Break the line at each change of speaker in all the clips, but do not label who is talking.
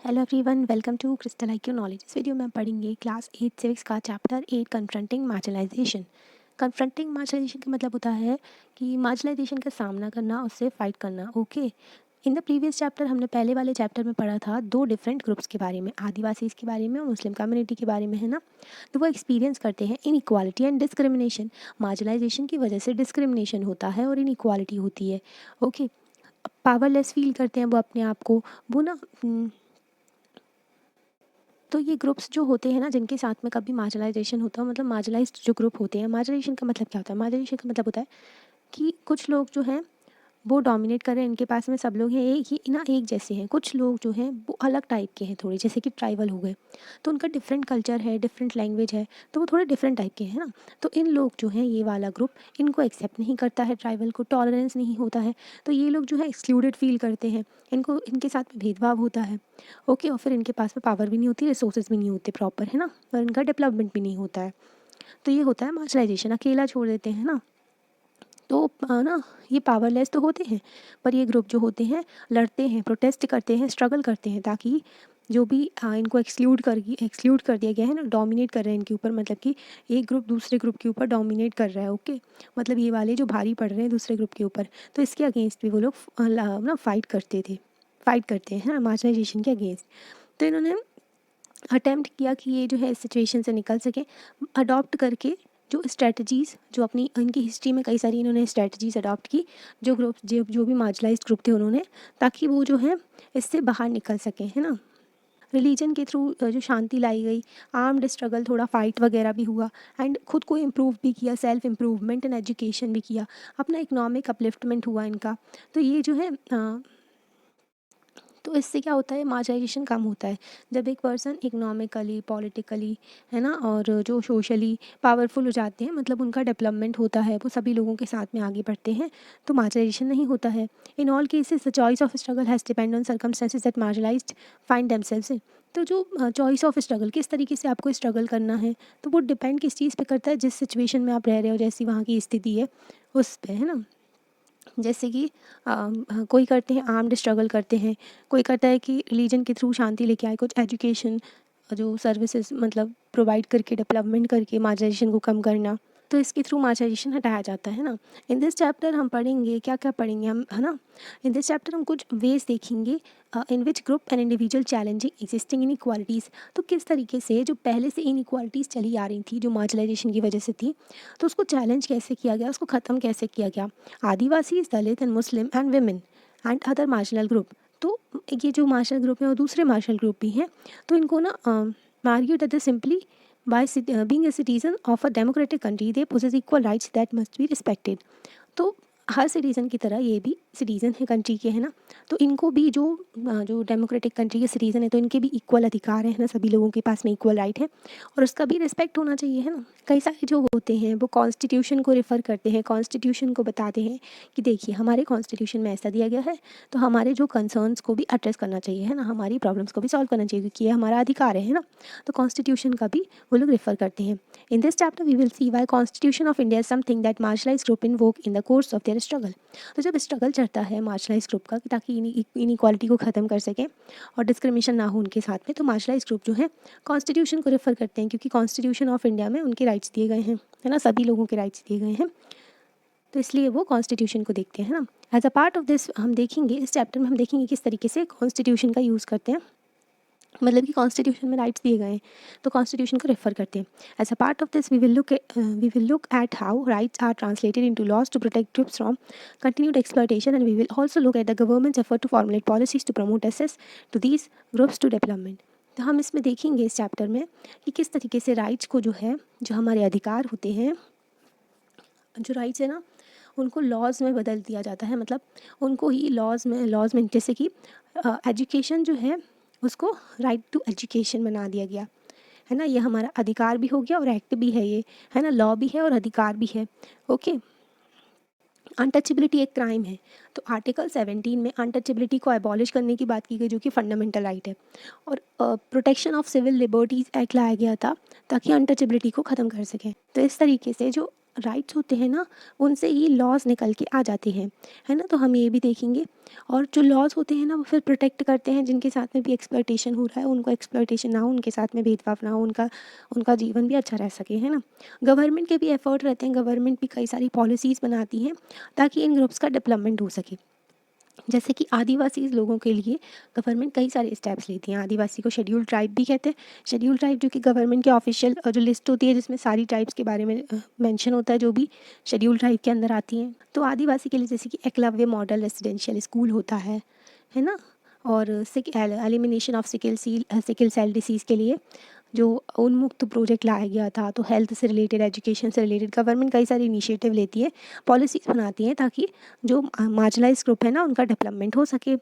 Hello everyone, welcome to crystal IQ knowledge. इस video में हम पढ़ेंगे क्लास 8 सिविक्स का chapter 8 confronting marginalisation. Confronting marginalisation का मतलब होता है कि मार्जिनलाइजेशन का सामना करना, उससे फाइट करना। Okay, in the previous chapter हमने पहले वाले चैप्टर में पढ़ा था दो डिफरेंट ग्रुप्स के बारे में, आदिवासी के बारे में और मुस्लिम कम्युनिटी के बारे में, है ना। तो वो एक्सपीरियंस करते हैं इनइक्वालिटी एंड डिस्क्रिमिनेशन। मार्जिनलाइजेशन की वजह से डिस्क्रिमिनेशन होता है और इनइक्वालिटी होती है। ओके, पावरलेस फील करते हैं वो अपने आप को, वो ना तो ये ग्रुप्स जो होते हैं ना, जिनके साथ में कभी मार्जिनलाइजेशन होता है, मतलब मार्जिनलाइज्ड जो ग्रुप होते हैं। मार्जिनलाइजेशन का मतलब क्या होता है? मार्जिनलाइजेशन का मतलब होता है कि कुछ लोग जो हैं वो डोमिनेट कर रहे हैं, इनके पास में सब लोग हैं एक ही ना, एक जैसे हैं। कुछ लोग जो हैं वो अलग टाइप के हैं थोड़े, जैसे कि ट्राइबल हो गए, तो उनका डिफरेंट कल्चर है, डिफरेंट लैंग्वेज है, तो वो थोड़े डिफरेंट टाइप के हैं ना। तो इन लोग जो हैं, ये वाला ग्रुप इनको एक्सेप्ट नहीं करता है, ट्राइबल को टॉलरेंस नहीं होता है, तो ये लोग जो है एक्सक्लूडेड फील करते हैं, इनको इनके साथ में भेदभाव होता है। ओके, और फिर इनके पास में पावर भी नहीं होती, रिसोर्सेज भी नहीं होते प्रॉपर, है ना, और इनका डेवलपमेंट भी नहीं होता है। तो ये होता है मार्जिनलाइजेशन, अकेला छोड़ देते हैं ना। तो ना, ये पावरलेस तो होते हैं, पर ये ग्रुप जो होते हैं लड़ते हैं, प्रोटेस्ट करते हैं, स्ट्रगल करते हैं, ताकि जो भी इनको एक्सक्लूड कर दिया गया है ना, डोमिनेट कर रहे हैं इनके ऊपर, मतलब कि एक ग्रुप दूसरे ग्रुप के ऊपर डोमिनेट कर रहा है। ओके, मतलब ये वाले जो भारी पड़ रहे हैं दूसरे ग्रुप के ऊपर, तो इसके अगेंस्ट भी वो लोग ना फाइट करते हैं मार्जिनाइजेशन के अगेंस्ट। तो इन्होंने अटेम्प्ट किया कि ये जो है इस सिचुएशन से निकल सके, अडॉप्ट करके जो स्ट्रेटजीज़, जो अपनी इनकी हिस्ट्री में कई सारी इन्होंने स्ट्रेटजीज़ अडॉप्ट की, जो ग्रुप जो भी मार्जिनलाइज्ड ग्रुप थे उन्होंने, ताकि वो जो है इससे बाहर निकल सकें, है ना। रिलीजन के थ्रू जो शांति लाई गई, आर्म्ड स्ट्रगल, थोड़ा फाइट वगैरह भी हुआ, एंड खुद को इम्प्रूव भी किया, सेल्फ इम्प्रूवमेंट एंड एजुकेशन भी किया, अपना इकोनॉमिक अपलिफ्टमेंट हुआ इनका। तो ये जो है तो इससे क्या होता है, मार्जिनाइजेशन कम होता है जब एक पर्सन इकोनॉमिकली, पॉलिटिकली, है ना, और जो सोशली पावरफुल हो जाते हैं, मतलब उनका डेवलपमेंट होता है, वो सभी लोगों के साथ में आगे बढ़ते हैं, तो मार्जिनाइजेशन नहीं होता है। In all cases the choice of struggle has depend on circumstances that marginalised find themselves इन। तो जो चॉइस ऑफ स्ट्रगल, किस तरीके से आपको स्ट्रगल करना है, तो वो डिपेंड किस चीज़ पे करता है, जिस सिचुएशन में आप रह रहे हो, जैसी वहाँ की स्थिति है उस पे, है ना। जैसे कि कोई करते हैं आर्म्ड स्ट्रगल करते हैं, कोई करता है कि रिलीजन के थ्रू शांति लेके आए, कुछ एजुकेशन जो सर्विसेज मतलब प्रोवाइड करके, डेवलपमेंट करके मार्जिनाइजेशन को कम करना, तो इसके थ्रू मार्जिनाइजेशन हटाया जाता है ना। इन दिस चैप्टर हम पढ़ेंगे क्या क्या पढ़ेंगे हम, है ना। इन दिस चैप्टर हम कुछ वेज देखेंगे in which group and individual challenging existing inequalities. तो किस तरीके से जो पहले से इनइक्वालिटीज़ चली आ रही थी, जो मार्जिनाइजेशन की वजह से थी, तो उसको चैलेंज कैसे किया गया, उसको ख़त्म कैसे किया गया। Adivasi, Dalit and Muslim and women and other marginal group. तो ये जो मार्शल ग्रुप हैं और दूसरे मार्शल ग्रुप भी हैं, तो इनको ना argue that simply by being a citizen of a democratic country they possess equal rights that must be respected। तो हर सिटीज़न की तरह ये भी सिटीज़न है कंट्री के, है ना। तो इनको भी जो डेमोक्रेटिक कंट्री के सिटीज़न है, तो इनके भी इक्वल अधिकार है ना, सभी लोगों के पास में इक्वल राइट है, और उसका भी रिस्पेक्ट होना चाहिए, है ना। कई सारे जो होते हैं वो कॉन्स्टिट्यूशन को रेफ़र करते हैं, कॉन्स्टिट्यूशन को बताते हैं कि देखिए हमारे कॉन्स्टिट्यूशन में ऐसा दिया गया है, तो हमारे जो कंसर्न्स को भी एड्रेस करना चाहिए, है ना, हमारी प्रॉब्लम्स को भी सॉल्व करना चाहिए, क्योंकि ये हमारा अधिकार है ना। तो कॉन्स्टिट्यूशन का भी वो लोग रेफ़र करते हैं। In this chapter we will see why constitution of India is something that marginalised group invoke in the course of their struggle. तो जब स्ट्रगल चलता है मार्शलाइज्ड ग्रुप का, ताकि इनइक्वालिटी को ख़त्म कर सकें और डिस्क्रिमिनेशन ना हो उनके साथ में, तो मार्शलाइज्ड ग्रुप जो है कॉन्स्टिट्यूशन को रेफ़र करते हैं, क्योंकि कॉन्स्टिट्यूशन ऑफ इंडिया में उनके राइट्स दिए गए हैं, है ना, सभी लोगों के राइट्स दिए गए हैं, तो इसलिए वो कॉन्स्टिट्यूशन को देखते हैं ना। As a part of this हम देखेंगे, इस चैप्टर में हम देखेंगे किस तरीके से कॉन्स्टिट्यूशन का यूज़ करते हैं, मतलब कि कॉन्स्टिट्यूशन में राइट्स दिए गए हैं, तो कॉन्स्टिट्यूशन को रेफर करते हैं। As a part of this we will look at how rights are translated into laws to protect groups from continued exploitation, and we will also look at the government's effort to formulate policies to promote access to these groups to development. तो हम इसमें देखेंगे इस chapter में कि किस तरीके से राइट्स को जो है, जो हमारे अधिकार होते हैं, जो राइट्स है ना, उनको लॉज में बदल दिया जाता है, मतलब उनको ही लॉज में जैसे कि एजुकेशन जो है उसको राइट टू एजुकेशन बना दिया गया, है ना। ये हमारा अधिकार भी हो गया और एक्ट भी है ये, है ना, लॉ भी है और अधिकार भी है। ओके, अनटचेबिलिटी एक क्राइम है, तो आर्टिकल 17 में अनटचेबिलिटी को एबॉलिश करने की बात की गई, जो कि फंडामेंटल राइट है, और protection of civil liberties act लाया गया था ताकि अनटचेबिलिटी को ख़त्म कर सकें। तो इस तरीके से जो राइट्स होते हैं ना, उनसे ये लॉज निकल के आ जाते हैं, है ना। तो हम ये भी देखेंगे। और जो लॉज होते हैं ना, वो फिर प्रोटेक्ट करते हैं जिनके साथ में भी एक्सप्लॉयटेशन हो रहा है, उनको एक्सप्लॉयटेशन ना हो, उनके साथ में भेदभाव ना हो, उनका उनका जीवन भी अच्छा रह सके, है ना। गवर्नमेंट के भी एफर्ट रहते हैं, गवर्नमेंट भी कई सारी पॉलिसीज़ बनाती हैं ताकि इन ग्रुप्स का डेवलपमेंट हो सके। जैसे कि आदिवासी लोगों के लिए गवर्नमेंट कई सारे स्टेप्स लेती हैं। आदिवासी को शेड्यूल ट्राइब भी कहते हैं। शेड्यूल ट्राइब जो कि गवर्नमेंट की ऑफिशियल जो लिस्ट होती है, जिसमें सारी ट्राइब्स के बारे में मेंशन होता है, जो भी शेड्यूल ट्राइब के अंदर आती हैं। तो आदिवासी के लिए जैसे कि एकलव्य मॉडल रेसिडेंशियल स्कूल होता है ना। और elimination of sickle cell disease के लिए जो उन्मुक्त प्रोजेक्ट लाया गया था, तो हेल्थ से रिलेटेड, एजुकेशन से रिलेटेड गवर्नमेंट कई सारी इनिशिएटिव लेती है, पॉलिसीज़ बनाती है ताकि जो मार्जिनलाइज्ड ग्रुप है ना, उनका डेवलपमेंट हो सके।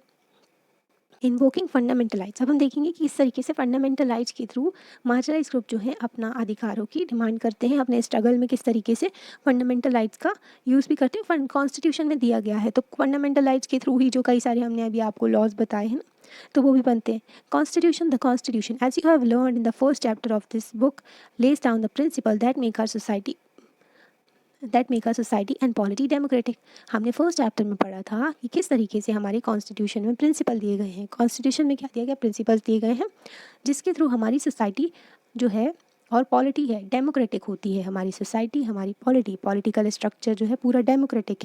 इन्वोकिंग फंडामेंटल राइट्स, अब हम देखेंगे कि इस तरीके से फंडामेंटल राइट्स के थ्रू मार्जिनलाइज्ड ग्रुप जो है अपना अधिकारों की डिमांड करते हैं, अपने स्ट्रगल में किस तरीके से फंडामेंटल राइट्स का यूज़ भी करते हैं। कॉन्स्टिट्यूशन में दिया गया है, तो फंडामेंटल राइट्स के थ्रू ही जो कई सारे हमने अभी आपको लॉज बताए हैं ना, तो वो भी बनते हैं। Constitution, the constitution as you have learn in the first chapter of this book lays down the principle that make our society and polity democratic. हमने फर्स्ट चैप्टर में पढ़ा था कि किस तरीके से हमारे कॉन्स्टिट्यूशन में प्रिंसिपल दिए गए हैं। कॉन्स्टिट्यूशन में क्या दिया गया, प्रिंसिपल्स दिए गए हैं, जिसके थ्रू हमारी सोसाइटी जो है और पॉलिटी है डेमोक्रेटिक होती है। हमारी सोसाइटी, हमारी पॉलिटिकल स्ट्रक्चर जो है पूरा डेमोक्रेटिक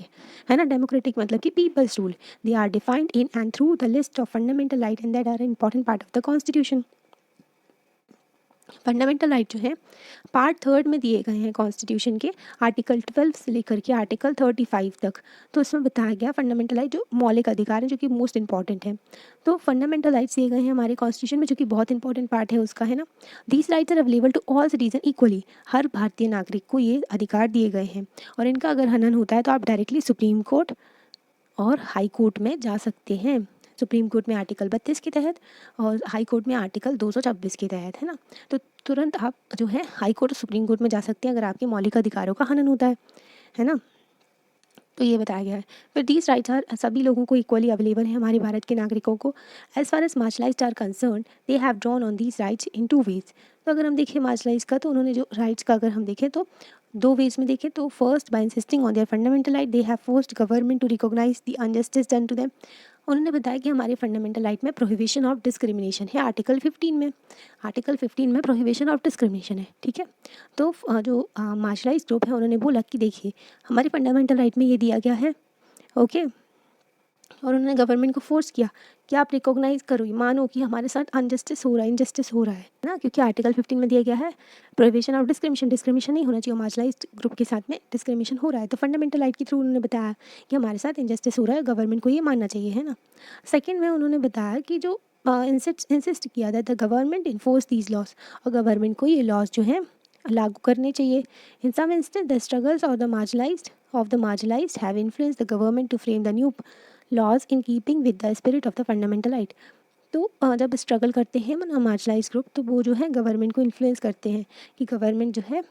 है ना। डेमोक्रेटिक मतलब कि people's rule, they are defined in and through the list of fundamental right and that are important part of the constitution. Fundamental right जो है पार्ट 3 में दिए गए हैं कॉन्स्टिट्यूशन के, आर्टिकल 12 से लेकर के आर्टिकल 35 तक। तो इसमें बताया गया फंडामेंटल राइट जो मौलिक अधिकार है, जो कि मोस्ट इंपॉर्टेंट है। तो फंडामेंटल राइट्स दिए गए हैं हमारे कॉन्स्टिट्यूशन में, जो कि बहुत इंपॉर्टेंट पार्ट है उसका, है ना। These rights are available to all citizen equally, हर भारतीय नागरिक को ये अधिकार दिए गए हैं। और इनका अगर हनन होता है तो आप डायरेक्टली सुप्रीम कोर्ट और हाई कोर्ट में जा सकते हैं। सुप्रीम कोर्ट में आर्टिकल 32 के तहत और हाई कोर्ट में आर्टिकल 226 के तहत, है ना। तो तुरंत आप जो है हाई कोर्ट और सुप्रीम कोर्ट में जा सकते हैं अगर आपके मौलिक अधिकारों का हनन होता है ना। तो ये बताया गया है। फिर दीज राइट्स आर सभी लोगों को इक्वली अवेलेबल है, हमारे भारत के नागरिकों को। As far as marginalised are concern they have drawn on these rights in 2 ways. तो अगर हम देखें मार्शलाइज का, तो उन्होंने जो राइट्स का अगर हम देखें तो 2 वेज में देखें तो first by insisting on their fundamental right they have forced government to recognise the injustice done to them. उन्होंने बताया कि हमारे फंडामेंटल राइट में प्रोहिबिशन ऑफ डिस्क्रिमिनेशन है, आर्टिकल 15 में। आर्टिकल 15 में प्रोहिबिशन ऑफ डिस्क्रिमिनेशन है, ठीक है। तो जो मार्शलाइज्ड ग्रुप है उन्होंने बोला कि देखिए हमारे फंडामेंटल राइट में ये दिया गया है, ओके। और उन्होंने गवर्नमेंट को फोर्स किया कि आप रिकॉग्नाइज करो, मानो कि हमारे साथ अनजस्टिस हो रहा है, इनजस्टिस हो रहा है ना, क्योंकि आर्टिकल 15 में दिया गया है प्रोहिबिशन ऑफ डिस्क्रिमिनेशन नहीं होना चाहिए, मार्शलाइज्ड ग्रुप के साथ में डिस्क्रिमिनेशन हो रहा है। तो फंडामेंटल राइट के थ्रू उन्होंने बताया कि हमारे साथ इनजस्टिस हो रहा है, गवर्नमेंट को ये मानना चाहिए, है ना। सेकेंड में उन्होंने बताया कि जो इंसिस्ट किया था the government enforce these laws, और गवर्नमेंट को ये लॉज जो है लागू करने चाहिए। In some instances the struggles of the marginalised have influenced the government to frame the new laws in keeping with the spirit of the fundamental right. तो जब स्ट्रगल करते हैं मार्जिनलाइज ग्रुप, तो वो जो है गवर्नमेंट को इन्फ्लुएंस करते हैं कि गवर्नमेंट जो है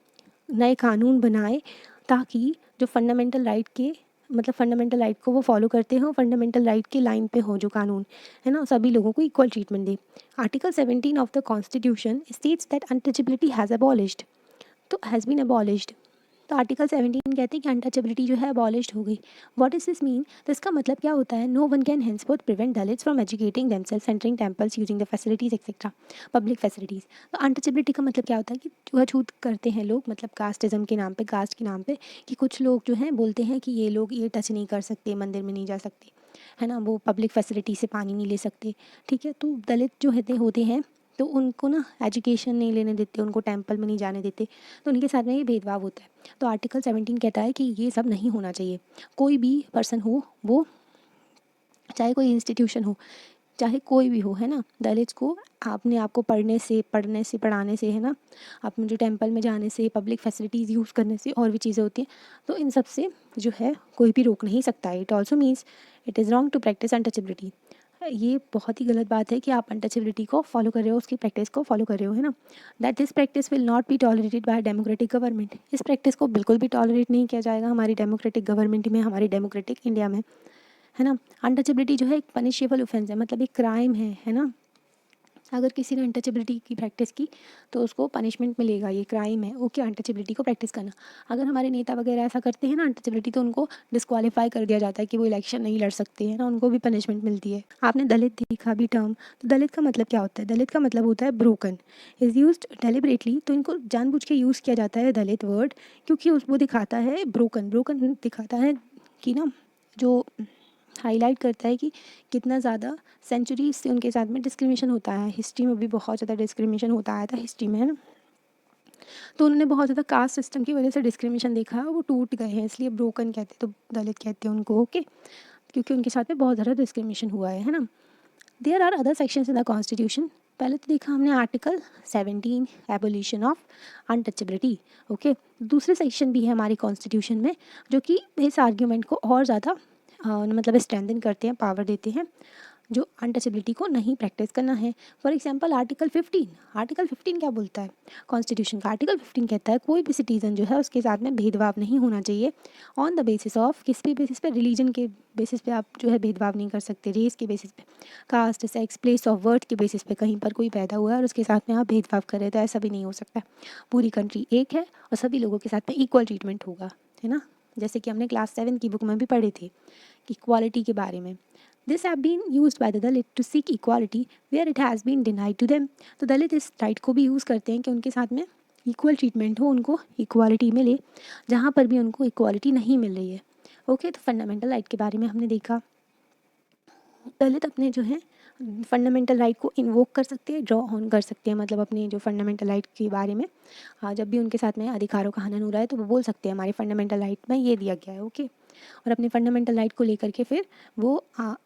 नए कानून बनाए ताकि जो फंडामेंटल राइट के मतलब फंडामेंटल राइट को वो फॉलो करते हो, फंडामेंटल राइट के लाइन पे हो जो कानून, है ना, सभी लोगों को equal treatment they. Article 17 of the constitution states that untouchability has abolished, तो हैज़ बीन अबॉलिश्ड। तो आर्टिकल 17 कहते हैं कि अनटचेबिलिटी जो है अबॉलिश्ड हो गई। व्हाट इज दिस मीन, तो इसका मतलब क्या होता है, no one can henceforth prevent Dalits from educating themself, entering temples, using the facilities etcetera, public facilities. तो अनटचेबिलिटी का मतलब क्या होता है कि छूत करते हैं लोग, मतलब कास्टिज्म के नाम पे, कास्ट के नाम पे, कि कुछ लोग जो हैं बोलते हैं कि ये लोग ये टच नहीं कर सकते, मंदिर में नहीं जा सकते, है ना, वो पब्लिक फैसिलिटी से पानी नहीं ले सकते, ठीक है। तो दलित जो होते हैं तो उनको ना एजुकेशन नहीं लेने देते, उनको टेंपल में नहीं जाने देते, तो उनके साथ में ये भेदभाव होता है। तो आर्टिकल 17 कहता है कि ये सब नहीं होना चाहिए। कोई भी पर्सन हो, वो चाहे कोई इंस्टीट्यूशन हो, चाहे कोई भी हो, है ना, दलित को आपने आपको पढ़ने से पढ़ाने से, है ना, आप जो टेंपल में जाने से, पब्लिक फैसिलिटीज़ यूज़ करने से, और भी चीज़ें होती हैं, तो इन सब से जो है कोई भी रोक नहीं सकता है। It also means it is wrong to practise untouchability. ये बहुत ही गलत बात है कि आप अनटचेबिलिटी को फॉलो कर रहे हो, उसकी प्रैक्टिस को फॉलो कर रहे हो, है ना। That this practice will not be tolerated by democratic government, इस प्रैक्टिस को बिल्कुल भी टॉलरेट नहीं किया जाएगा हमारी डेमोक्रेटिक गवर्नमेंट में, हमारी डेमोक्रेटिक इंडिया में, है ना। अनटचेबिलिटी जो है एक पनिशेबल ऑफेंस है, मतलब एक क्राइम है ना। अगर किसी ने अनटचेबिलिटी की प्रैक्टिस की तो उसको पनिशमेंट मिलेगा, ये क्राइम है। ओके, अनटचेबिलिटी को प्रैक्टिस करना। अगर हमारे नेता वगैरह ऐसा करते हैं ना अनटचेबिलिटी, तो उनको डिस्क्वालीफाई कर दिया जाता है कि वो इलेक्शन नहीं लड़ सकते हैं ना, उनको भी पनिशमेंट मिलती है। आपने दलित देखा भी टर्म, तो दलित का मतलब क्या होता है? दलित का मतलब होता है ब्रोकन, इज़ यूज्ड डेलिबरेटली। तो इनको जानबूझ के यूज़ किया जाता है दलित वर्ड, क्योंकि वो दिखाता है ब्रोकन, ब्रोकन दिखाता है कि ना, जो हाईलाइट करता है कि कितना ज़्यादा सेंचुरीज से उनके साथ में डिस्क्रिमिनेशन होता है। हिस्ट्री में भी बहुत ज़्यादा डिस्क्रिमिनेशन होता आया था हिस्ट्री में, है ना। तो उन्होंने बहुत ज़्यादा कास्ट सिस्टम की वजह से डिस्क्रिमिनेशन देखा है, वो टूट गए हैं, इसलिए ब्रोकन कहते हैं, तो दलित कहते हैं उनको। ओके, क्योंकि उनके साथ में बहुत ज़्यादा डिस्क्रिमिनेशन हुआ है ना। There are other sections in the constitution. पहले तो देखा हमने article 17 abolition of untouchability. Okay, दूसरे सेक्शन भी है हमारे कॉन्स्टिट्यूशन में जो कि इस आर्ग्यूमेंट को और ज़्यादा मतलब स्ट्रेंथन करते हैं, पावर देते हैं, जो अनटचेबिलिटी को नहीं प्रैक्टिस करना है। फॉर एग्जांपल आर्टिकल 15, आर्टिकल 15 क्या बोलता है? कॉन्स्टिट्यूशन का आर्टिकल 15 कहता है कोई भी सिटीज़न जो है उसके साथ में भेदभाव नहीं होना चाहिए ऑन द बेसिस ऑफ, किस भी बेसिस पे? रिलीजन के बेसिस पे आप जो है भेदभाव नहीं कर सकते, रेस के बेसिस पे, caste, sex, place of birth के बेसिस पे कहीं पर कोई पैदा हुआ है और उसके साथ में आप भेदभाव कर रहे हैं, तो ऐसा भी नहीं हो सकता। पूरी कंट्री एक है और सभी लोगों के साथ में इक्वल ट्रीटमेंट होगा, है ना। जैसे कि हमने क्लास 7 की बुक में भी पढ़े थे कि इक्वालिटी के बारे में। This have been used by the Dalit to seek equality where it has been denied to them. तो दलित इस राइट को भी यूज़ करते हैं कि उनके साथ में इक्वल ट्रीटमेंट हो, उनको इक्वालिटी मिले जहाँ पर भी उनको इक्वालिटी नहीं मिल रही है। ओके, तो फंडामेंटल राइट के बारे में हमने देखा। दलित अपने जो है फंडामेंटल राइट को इन्वोक कर सकते हैं, ड्रॉ ऑन कर सकते हैं, मतलब अपने जो फंडामेंटल राइट के बारे में जब भी उनके साथ में अधिकारों का हनन हो रहा है तो वो बोल सकते हैं हमारे फंडामेंटल राइट में ये दिया गया है। ओके, और अपने फंडामेंटल राइट को लेकर के फिर वो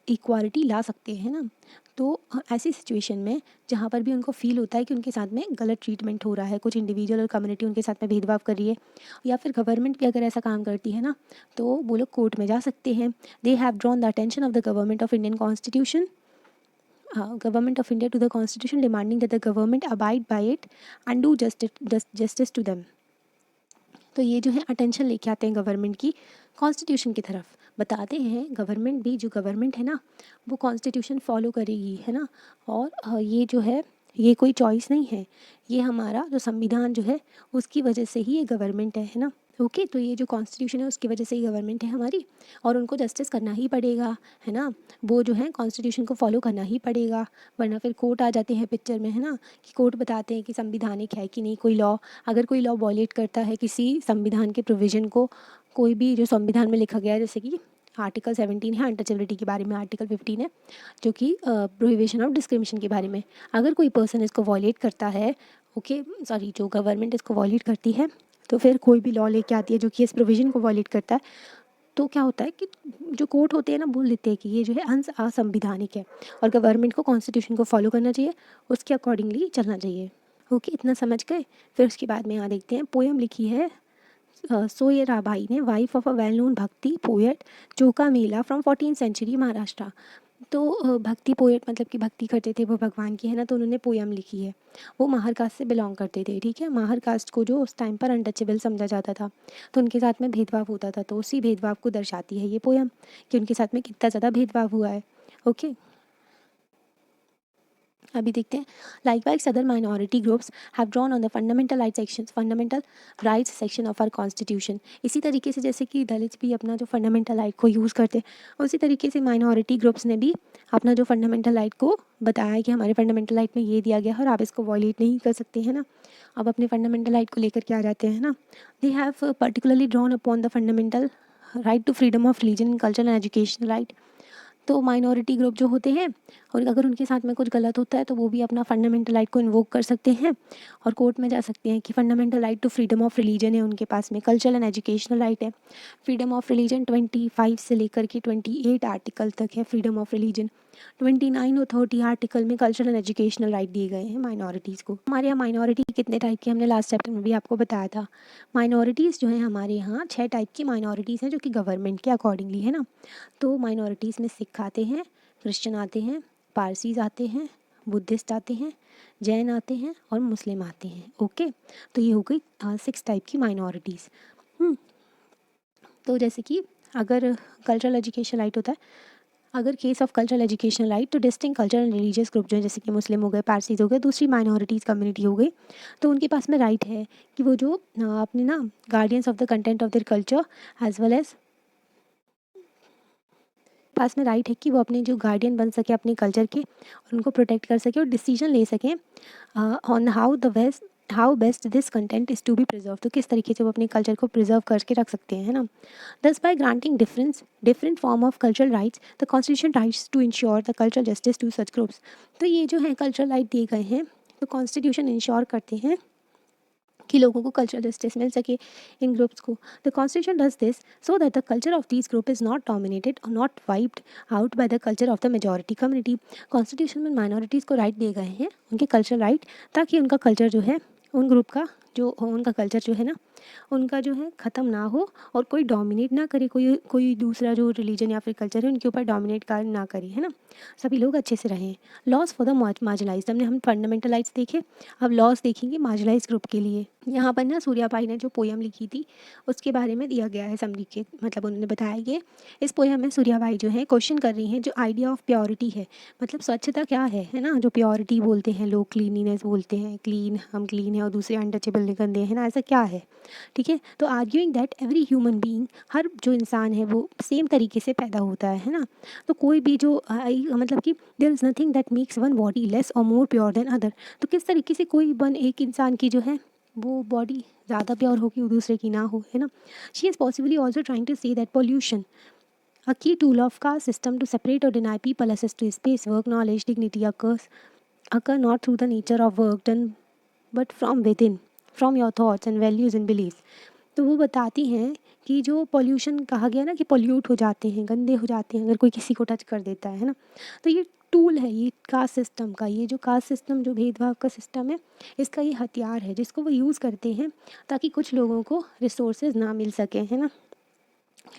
इक्वालिटी ला सकते हैं ना। तो ऐसी सिचुएशन में जहाँ पर भी उनको फील होता है कि उनके साथ में गलत ट्रीटमेंट हो रहा है, कुछ इंडिविजुअल और कम्युनिटी उनके साथ में भेदभाव कर रही है, या फिर गवर्नमेंट भी अगर ऐसा काम करती है ना, तो वो लोग कोर्ट में जा सकते हैं। दे have drawn the attention of the government of Indian constitution, government of India to the Constitution, demanding that the government abide by it and do justice to them. तो ये जो है अटेंशन लेके आते हैं गवर्नमेंट की कॉन्स्टिट्यूशन की तरफ, बताते हैं गवर्नमेंट भी, जो गवर्नमेंट है ना वो कॉन्स्टिट्यूशन फॉलो करेगी, है ना। और ये जो है ये कोई चॉइस नहीं है, ये हमारा जो संविधान जो है उसकी वजह से ही ये गवर्नमेंट है ना। ओके, तो ये जो कॉन्स्टिट्यूशन है उसकी वजह से ही गवर्नमेंट है हमारी, और उनको जस्टिस करना ही पड़ेगा, है ना। वो जो है कॉन्स्टिट्यूशन को फॉलो करना ही पड़ेगा, वरना फिर कोर्ट आ जाते हैं पिक्चर में, है ना, कि कोर्ट बताते हैं कि संविधानिक है कि नहीं कोई लॉ। अगर कोई लॉ वॉलेट करता है किसी संविधान के प्रोविज़न को, कोई भी जो संविधान में लिखा गया है, जैसे कि आर्टिकल 17 है अनटचेबिलिटी के बारे में, आर्टिकल 15 है जो कि प्रोहिबिशन ऑफ डिस्क्रिमिनेशन के बारे में, अगर कोई पर्सन इसको वॉलेट करता है, ओके सॉरी, जो गवर्नमेंट इसको वॉलेट करती है, तो फिर कोई भी लॉ लेके आती है जो कि इस प्रोविज़न को वॉलेट करता है, तो क्या होता है कि जो कोर्ट होते हैं ना बोल देते हैं कि ये जो है असंवैधानिक है और गवर्नमेंट को कॉन्स्टिट्यूशन को फॉलो करना चाहिए, उसके अकॉर्डिंगली चलना चाहिए। ओके, इतना समझ गए। फिर उसके बाद में यहाँ देखते हैं, पोएम लिखी है सोयराबाई ने, wife of a well known bhakti poet Chokhamela from 14th century Maharashtra. तो भक्ति पोएट मतलब कि भक्ति करते थे वो भगवान की, है ना, तो उन्होंने पोयम लिखी है। वो माहर कास्ट से बिलोंग करते थे, ठीक है। माहर कास्ट को जो उस टाइम पर अनटचेबल समझा जाता था, तो उनके साथ में भेदभाव होता था, तो उसी भेदभाव को दर्शाती है ये पोयम कि उनके साथ में कितना ज़्यादा भेदभाव हुआ है। ओके, अभी देखते हैं। Likewise other minority groups have drawn on the fundamental rights section of our constitution. इसी तरीके से जैसे कि दलित भी अपना जो फंडामेंटल राइट को यूज़ करते हैं, उसी तरीके से माइनॉरिटी ग्रुप्स ने भी अपना जो फंडामेंटल राइट को बताया कि हमारे फंडामेंटल राइट में ये दिया गया है और आप इसको वॉलेट नहीं कर सकते, है ना। अब अपने फंडामेंटल राइट को लेकर के आ जाते हैं ना। They have particularly drawn upon the fundamental right to freedom of religion and culture and education right. तो माइनॉरिटी ग्रुप जो होते हैं, और अगर उनके साथ में कुछ गलत होता है तो वो भी अपना फंडामेंटल राइट को इन्वोक कर सकते हैं और कोर्ट में जा सकते हैं कि fundamental right to freedom of religion है उनके पास में, कल्चरल एंड एजुकेशनल राइट है। फ्रीडम ऑफ रिलीजन 25 से लेकर के 28 आर्टिकल तक है फ्रीडम ऑफ रिलीजन। 29 और 30 आर्टिकल में कल्चरल एंड एजुकेशनल राइट दिए गए हैं माइनॉरिटीज़ को। हमारे यहाँ माइनॉरिटी कितने टाइप की, हमने लास्ट चैप्टर में भी आपको बताया था। माइनॉरिटीज़ जो है हमारे यहाँ 6 टाइप की माइनॉरिटीज़ हैं जो कि गवर्नमेंट के अकॉर्डिंगली, है ना। तो माइनॉरिटीज़ में सिख आते हैं, क्रिश्चियन आते हैं, पारसीज आते हैं, बुद्धिस्ट आते हैं, जैन आते हैं और मुस्लिम आते हैं। ओके, तो ये हो गई 6 टाइप की माइनॉरिटीज़। तो जैसे कि अगर कल्चरल एजुकेशन राइट होता है, अगर case of cultural education right, तो distinct cultural and religious group जो है, जैसे कि मुस्लिम हो गए, पारसीज हो गए, दूसरी माइनॉरिटीज़ कम्युनिटी हो गई, तो उनके पास में राइट है कि वो जो अपने ना guardians of the content of their culture as well as pass में राइट है कि वो अपने जो गार्डियन बन सके अपने कल्चर के, और उनको प्रोटेक्ट कर सके और डिसीजन ले सकें on how best this content is to be preserve, तो किस तरीके से वो अपने कल्चर को प्रिजर्व करके रख सकते हैं, है ना। Thus by granting different form of cultural rights the constitution rights to ensure the cultural justice to such groups. तो ये जो है कल्चरल राइट दिए गए हैं, तो कॉन्स्टिट्यूशन इंश्योर करते हैं कि लोगों को कल्चरल जस्टिस मिल सके इन ग्रुप्स को। The constitution does this so that the culture of these group is not dominated or not wiped out by the culture of the majority community. Constitution में माइनॉरिटीज़ को राइट दिए गए हैं, उनके कल्चरल राइट, ताकि उनका culture जो है, उन ग्रुप का जो उनका कल्चर जो है ना, उनका जो है ख़त्म ना हो और कोई डोमिनेट ना करे, कोई कोई दूसरा जो रिलीजन या फिर कल्चर है उनके ऊपर डोमिनेट कर ना करे, है ना। सभी लोग अच्छे से रहें। लॉज फॉर द मार्जिनलाइज्ड, हमने हम फंडामेंटलाइज देखे, अब लॉज देखेंगे मार्जिनलाइज ग्रुप के लिए। यहाँ पर ना सूर्याबाई ने जो पोयम लिखी थी उसके बारे में दिया गया है समरी के, मतलब उन्होंने बताया ये इस पोयम में सूर्याबाई जो है क्वेश्चन कर रही हैं जो आइडिया ऑफ प्योरिटी है, मतलब स्वच्छता क्या है ना, जो प्योरिटी बोलते हैं लोग, क्लीनिनेस बोलते हैं, क्लीन हम क्लीन है और दूसरे अनटचेबल गंदे हैं ना, ऐसा क्या है, ठीक है। तो arguing that every human being, हर जो इंसान है वो सेम तरीके से पैदा होता है ना, तो कोई भी जो मतलब कि there is nothing that makes one body less और मोर प्योर देन अदर, तो किस तरीके से कोई एक इंसान की जो है वो बॉडी ज़्यादा प्योर हो कि दूसरे की ना हो, है ना। She is possibly also trying to say that pollution a key tool of caste system to separate or deny people access to space, work, knowledge, dignity occur not through the nature of work done but from within, from your thoughts and values and beliefs। तो वो बताती हैं कि जो pollution कहा गया ना कि पॉल्यूट हो जाते हैं, गंदे हो जाते हैं अगर कोई किसी को टच कर देता है ना, तो ये टूल है ये कास्ट सिस्टम का, ये जो कास्ट सिस्टम जो भेदभाव का सिस्टम है इसका ये हथियार है जिसको वो यूज़ करते हैं ताकि कुछ लोगों को रिसोर्सेज ना मिल सके, है ना।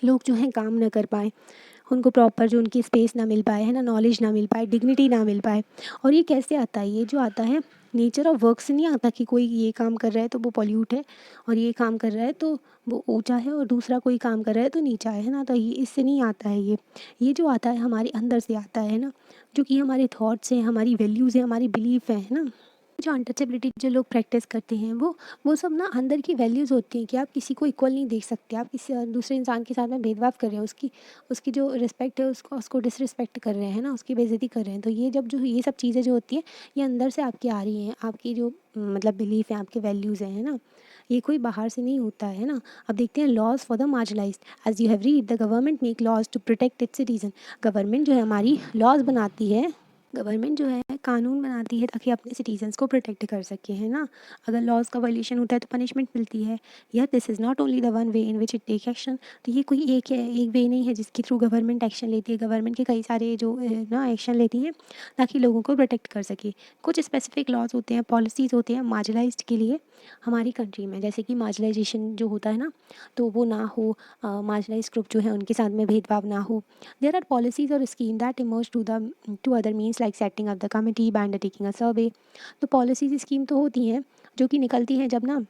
लोग जो हैं काम ना कर पाएँ, उनको प्रॉपर जो उनकी स्पेस ना मिल पाए, है ना, नॉलेज ना मिल पाए, डिग्निटी ना मिल पाए। और ये कैसे आता है, ये जो आता है नेचर ऑफ वर्क से नहीं आता कि कोई ये काम कर रहा है तो वो पॉल्यूट है और ये काम कर रहा है तो वो ऊंचा है और दूसरा कोई काम कर रहा है तो नीचा है ना, तो ये इससे नहीं आता है। ये जो आता है हमारे अंदर से आता है ना, जो कि हमारे थॉट्स हैं, हमारी वैल्यूज़ हैं, हमारी बिलीफ है ना। जो अनटचेबिलिटी जो लोग प्रैक्टिस करते हैं वो सब ना अंदर की वैल्यूज़ होती हैं कि आप किसी को इक्वल नहीं देख सकते, आप किसी दूसरे इंसान के साथ में भेदभाव कर रहे हैं, उसकी उसकी जो रिस्पेक्ट है उसको डिसरिस्पेक्ट कर रहे हैं ना, उसकी बेइज्जती कर रहे हैं। तो ये जब जो ये सब चीज़ें जो होती हैं ये अंदर से आपकी आ रही हैं, आपकी जो मतलब बिलीफ है, आपके वैल्यूज़ हैं, है ना, ये कोई बाहर से नहीं होता है ना। अब देखते हैं laws for the marginalised. As you have read the government make laws to protect its citizen. Government जो है हमारी लॉज बनाती है, गवर्नमेंट जो है कानून बनाती है ताकि अपने सिटीजन्स को प्रोटेक्ट कर सके, है ना। अगर लॉज का वायलेशन होता है तो पनिशमेंट मिलती है। यह this is not only the one way in which it take action. तो ये कोई एक वे नहीं है जिसके थ्रू गवर्नमेंट एक्शन लेती है। गवर्नमेंट के कई सारे जो ना एक्शन लेती हैं ताकि लोगों को प्रोटेक्ट कर सके। कुछ स्पेसिफिक लॉज होते हैं, पॉलिसीज़ होते हैं मार्जिनलाइज्ड के लिए हमारी कंट्री में, जैसे कि मार्जिनलाइजेशन जो होता है ना तो वो ना हो, मार्जिनलाइज्ड ग्रुप जो है उनके साथ में भेदभाव ना हो। देयर आर पॉलिसीज़ और scheme that emerge to other means like setting up the committee by undertaking a survey. तो पॉलिसीज स्कीम तो होती हैं जो कि निकलती हैं जब ना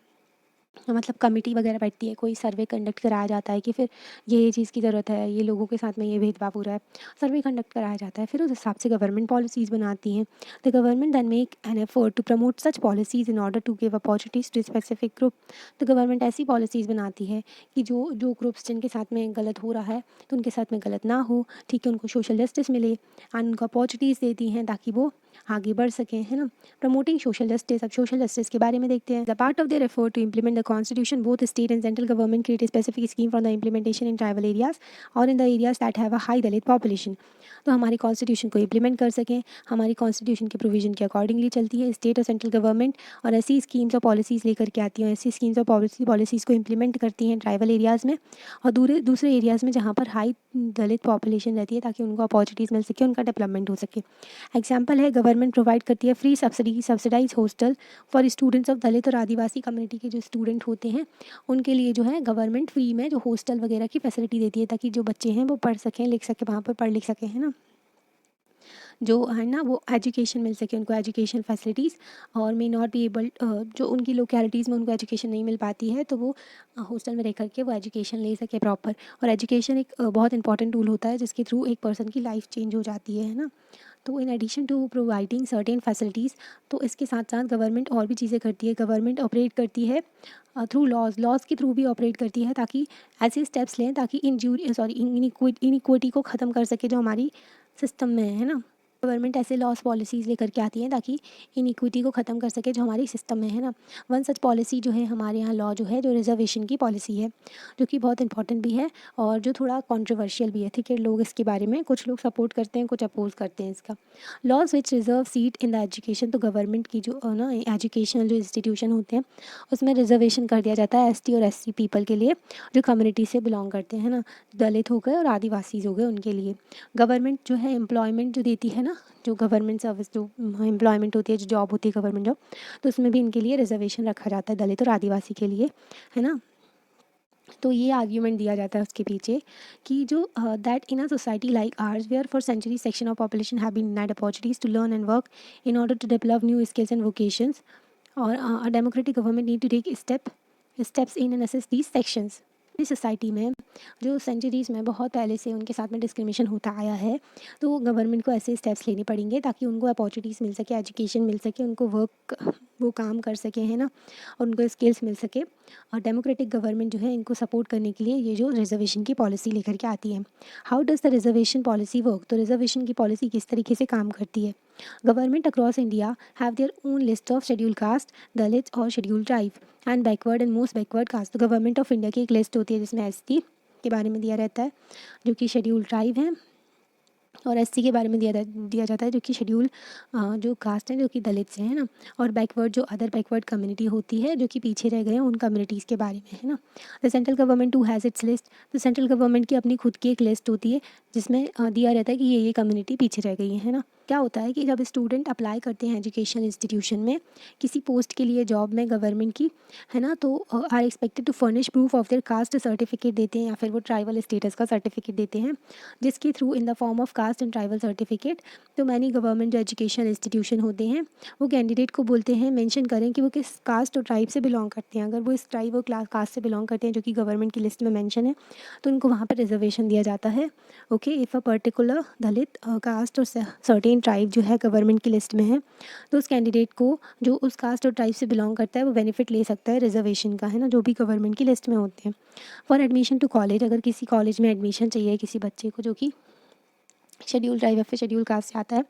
मतलब कमेटी वगैरह बैठती है, कोई सर्वे कंडक्ट कराया जाता है कि फिर ये चीज़ की ज़रूरत है, ये लोगों के साथ में ये भेदभाव हो रहा है, सर्वे कंडक्ट कराया जाता है, फिर उस हिसाब से गवर्नमेंट पॉलिसीज़ बनाती हैं। The government then make an effort to promote such policies in order to give opportunities to specific group. तो गवर्नमेंट ऐसी पॉलिसीज़ बनाती है कि जो जो ग्रुप्स जिनके साथ में गलत हो रहा है तो उनके साथ में गलत ना हो, ठीक है, उनको सोशल जस्टिस मिले एंड उनको अपॉर्चुनिटीज़ देती हैं ताकि वो आगे बढ़ सकें, है ना। प्रमोटिंग सोशल जस्टिस, अब सोशल जस्टिस के बारे में देखते हैं। The part of their effort to implement the constitution both state and central government create specific scheme for the implementation in tribal areas और in the areas that have a high Dalit population. तो हमारी constitution को implement कर सकें, हमारी constitution के provision के accordingly चलती है स्टेट और सेंट्रल गवर्नमेंट, और ऐसी स्कीम्स और पॉलिसीज़ लेकर के आती हैं, ऐसी स्कीम्स और पॉलिसीज़ को इम्प्लीमेंट करती हैं ट्राइबल एरियाज़ में और दूसरे एरियाज़ में जहाँ पर हाई दलित पॉपुलेशन रहती है ताकि उनको अपॉर्चुनिटीज़ मिल सके, उनका डेवलपमेंट हो सके। एग्जाम्पल है गवर्नमेंट प्रोवाइड करती है free subsidise hostel for students of Dalit और आदिवासी कम्युनिटी के जो स्टूडेंट होते हैं उनके लिए जो है गवर्नमेंट फ्री में जो हॉस्टल वगैरह की फैसिलिटी देती है ताकि जो बच्चे हैं वो पढ़ सकें, लिख सकें, वहाँ पर पढ़ लिख सकें, है ना। जो है ना वो एजुकेशन मिल सके, उनको एजुकेशन फैसिलिटीज़, और मे नॉट बी एबल, जो उनकी लोकेलिटीज़ में उनको एजुकेशन नहीं मिल पाती है तो वो हॉस्टल में रह करके वो एजुकेशन ले सके प्रॉपर। और एजुकेशन एक बहुत इंपॉर्टेंट टूल होता है जिसके थ्रू एक पर्सन की लाइफ चेंज हो जाती है ना। तो in addition to providing certain facilities, तो इसके साथ साथ गवर्नमेंट और भी चीज़ें करती है। गवर्नमेंट ऑपरेट करती है थ्रू लॉज़ के थ्रू भी ऑपरेट करती है, ताकि ऐसे स्टेप्स लें ताकि इनइक्विटी को ख़त्म कर सके जो हमारी सिस्टम में है ना। गवर्नमेंट ऐसे लॉस पॉलिसीज़ लेकर के आती हैं ताकि इनइक्विटी को ख़त्म कर सके जो हमारी सिस्टम में है ना। वन सच पॉलिसी जो है हमारे यहाँ लॉ जो है, जो रिजर्वेशन की पॉलिसी है, जो कि बहुत इंपॉर्टेंट भी है और जो थोड़ा कंट्रोवर्शियल भी है। ठीक है, लोग इसके बारे में कुछ लोग सपोर्ट करते हैं, कुछ अपोज करते हैं इसका। Laws which reserve seat in the education, तो गवर्नमेंट की जो ना एजुकेशनल जो इंस्टीट्यूशन होते हैं उसमें रिजर्वेशन कर दिया जाता है एसटी और एससी पीपल के लिए, जो कम्युनिटी से बिलोंग करते हैं ना, दलित हो गए और आदिवासीज हो गए उनके लिए। गवर्नमेंट जो है एम्प्लॉयमेंट जो देती है ना, जो गवर्नमेंट सर्विस जो एम्प्लॉयमेंट होती है, जो जॉब होती है गवर्नमेंट जॉब, तो उसमें भी इनके लिए रिजर्वेशन रखा जाता है दलित और आदिवासी के लिए, है ना। तो ये आर्ग्यूमेंट दिया जाता है उसके पीछे कि जो that in a society like ours where for century section of population have been denied opportunities to learn and work in order to develop new skills and vocations, और a democratic government need to take steps in and assess these sections. इस society में जो centuries में बहुत पहले से उनके साथ में डिस्क्रिमिनेशन होता आया है, तो गवर्नमेंट को ऐसे स्टेप्स लेने पड़ेंगे ताकि उनको अपॉर्चुनिटीज़ मिल सके, एजुकेशन मिल सके, उनको वर्क वो काम कर सके, है ना, और उनको स्किल्स मिल सके। और डेमोक्रेटिक गवर्नमेंट जो है इनको सपोर्ट करने के लिए ये जो रिजर्वेशन की पॉलिसी लेकर के आती है। How does the reservation policy work, तो रिजर्वेशन की पॉलिसी किस तरीके से काम करती है। Government across India have their own list of schedule caste, Dalit और schedule tribe and backward and most backward caste. तो गवर्नमेंट ऑफ इंडिया की एक लिस्ट होती है जिसमें एसटी के बारे में दिया रहता है जो कि शेड्यूल ट्राइब है, और एससी के बारे में दिया जाता है जो कि शेड्यूल जो कास्ट है जो कि दलित से है ना, और बैकवर्ड जो अदर बैकवर्ड कम्युनिटी होती है जो कि पीछे रह गए हैं उन कम्युनिटीज़ के बारे में, है ना। The central government too has its list, तो सेंट्रल गवर्नमेंट की अपनी खुद की एक लिस्ट होती है जिसमें दिया रहता है कि ये कम्युनिटी पीछे रह गई है ना। क्या होता है कि जब स्टूडेंट अप्लाई करते हैं एजुकेशन इंस्टीट्यूशन में किसी पोस्ट के लिए जॉब में गवर्नमेंट की, है ना, तो are expected to furnish proof of their caste certificate देते हैं या फिर वो ट्राइबल स्टेटस का सर्टिफिकेट देते हैं, जिसके through in the form of caste and tribal certificate. तो मैनी गवर्नमेंट जो एजुकेशन इंस्टीट्यूशन होते हैं वो कैंडिडेट को बोलते हैं मेंशन करें कि वो किस कास्ट और ट्राइब से बिलोंग करते हैं। अगर वो इस ट्राइब और कास्ट से बिलोंग करते हैं जो कि गवर्नमेंट की लिस्ट में मेंशन है, तो उनको वहाँ पर रिजर्वेशन दिया जाता है। Okay, if a particular Dalit caste और सर्टेन ट्राइब जो है गवर्नमेंट की लिस्ट में है, तो उस कैंडिडेट को जो उस कास्ट और ट्राइब से बिलोंग करता है वो बेनिफिट ले सकता है रिजर्वेशन का, है ना, जो भी गवर्नमेंट की लिस्ट में होते हैं। फॉर एडमिशन टू कॉलेज, अगर किसी कॉलेज में एडमिशन चाहिए किसी बच्चे को जो कि शेड्यूल ट्राइब या फिर शेड्यूल कास्ट से आता है,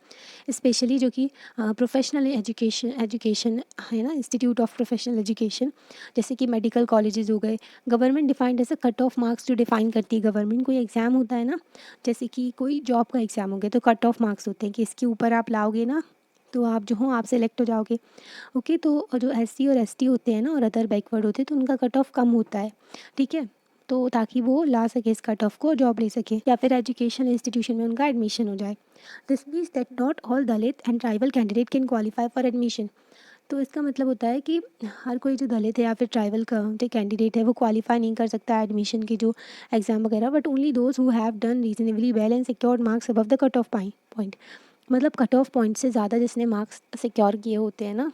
स्पेशली जो कि प्रोफेशनल एजुकेशन है ना, इंस्टीट्यूट ऑफ प्रोफेशनल एजुकेशन, जैसे कि मेडिकल कॉलेजेस हो गए, government defined as a cut off marks जो डिफाइन करती है गवर्नमेंट। कोई एग्ज़ाम होता है ना, जैसे कि कोई जॉब का एग्ज़ाम हो गया, तो कट ऑफ मार्क्स होते हैं कि इसके ऊपर आप लाओगे ना तो आप जो हो आप सेलेक्ट हो जाओगे। ओके, तो जो एससी और एसटी होते हैं ना और अदर बैकवर्ड होते हैं तो उनका कट ऑफ कम होता है, ठीक है, तो ताकि वो ला सके इस कट ऑफ को, जॉब ले सके या फिर एजुकेशन इंस्टीट्यूशन में उनका एडमिशन हो जाए। This means that not all Dalit and tribal candidate can qualify for admission. तो इसका मतलब होता है कि हर कोई जो दलित है या फिर ट्राइबल का जो कैंडिडेट है वो क्वालिफाई नहीं कर सकता एडमिशन की जो एग्ज़ाम वगैरह, but only those who have done reasonably well and secured marks above the cut off point. मतलब कट ऑफ पॉइंट से ज़्यादा जिसने मार्क्स सिक्योर किए होते हैं ना,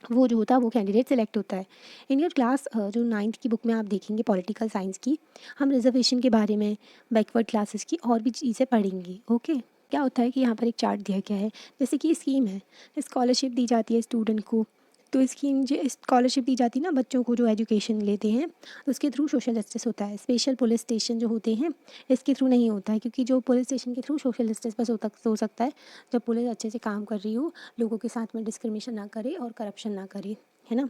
वो जो होता है वो कैंडिडेट सेलेक्ट होता है। इन योर क्लास जो 9th की बुक में आप देखेंगे पॉलिटिकल साइंस की, हम रिजर्वेशन के बारे में, बैकवर्ड क्लासेस की और भी चीज़ें पढ़ेंगे। ओके, क्या होता है कि यहाँ पर एक चार्ट दिया गया है, जैसे कि स्कीम है, स्कॉलरशिप दी जाती है स्टूडेंट को। तो स्कीम जो स्कॉलरशिप दी जाती है ना बच्चों को जो एजुकेशन लेते हैं, तो उसके थ्रू सोशल जस्टिस होता है। स्पेशल पुलिस स्टेशन जो होते हैं इसके थ्रू नहीं होता है, क्योंकि जो पुलिस स्टेशन के थ्रू सोशल जस्टिस बस हो सकता है जब पुलिस अच्छे से काम कर रही हो, लोगों के साथ में डिस्क्रिमिनेशन ना करे और करप्शन ना करे, है ना।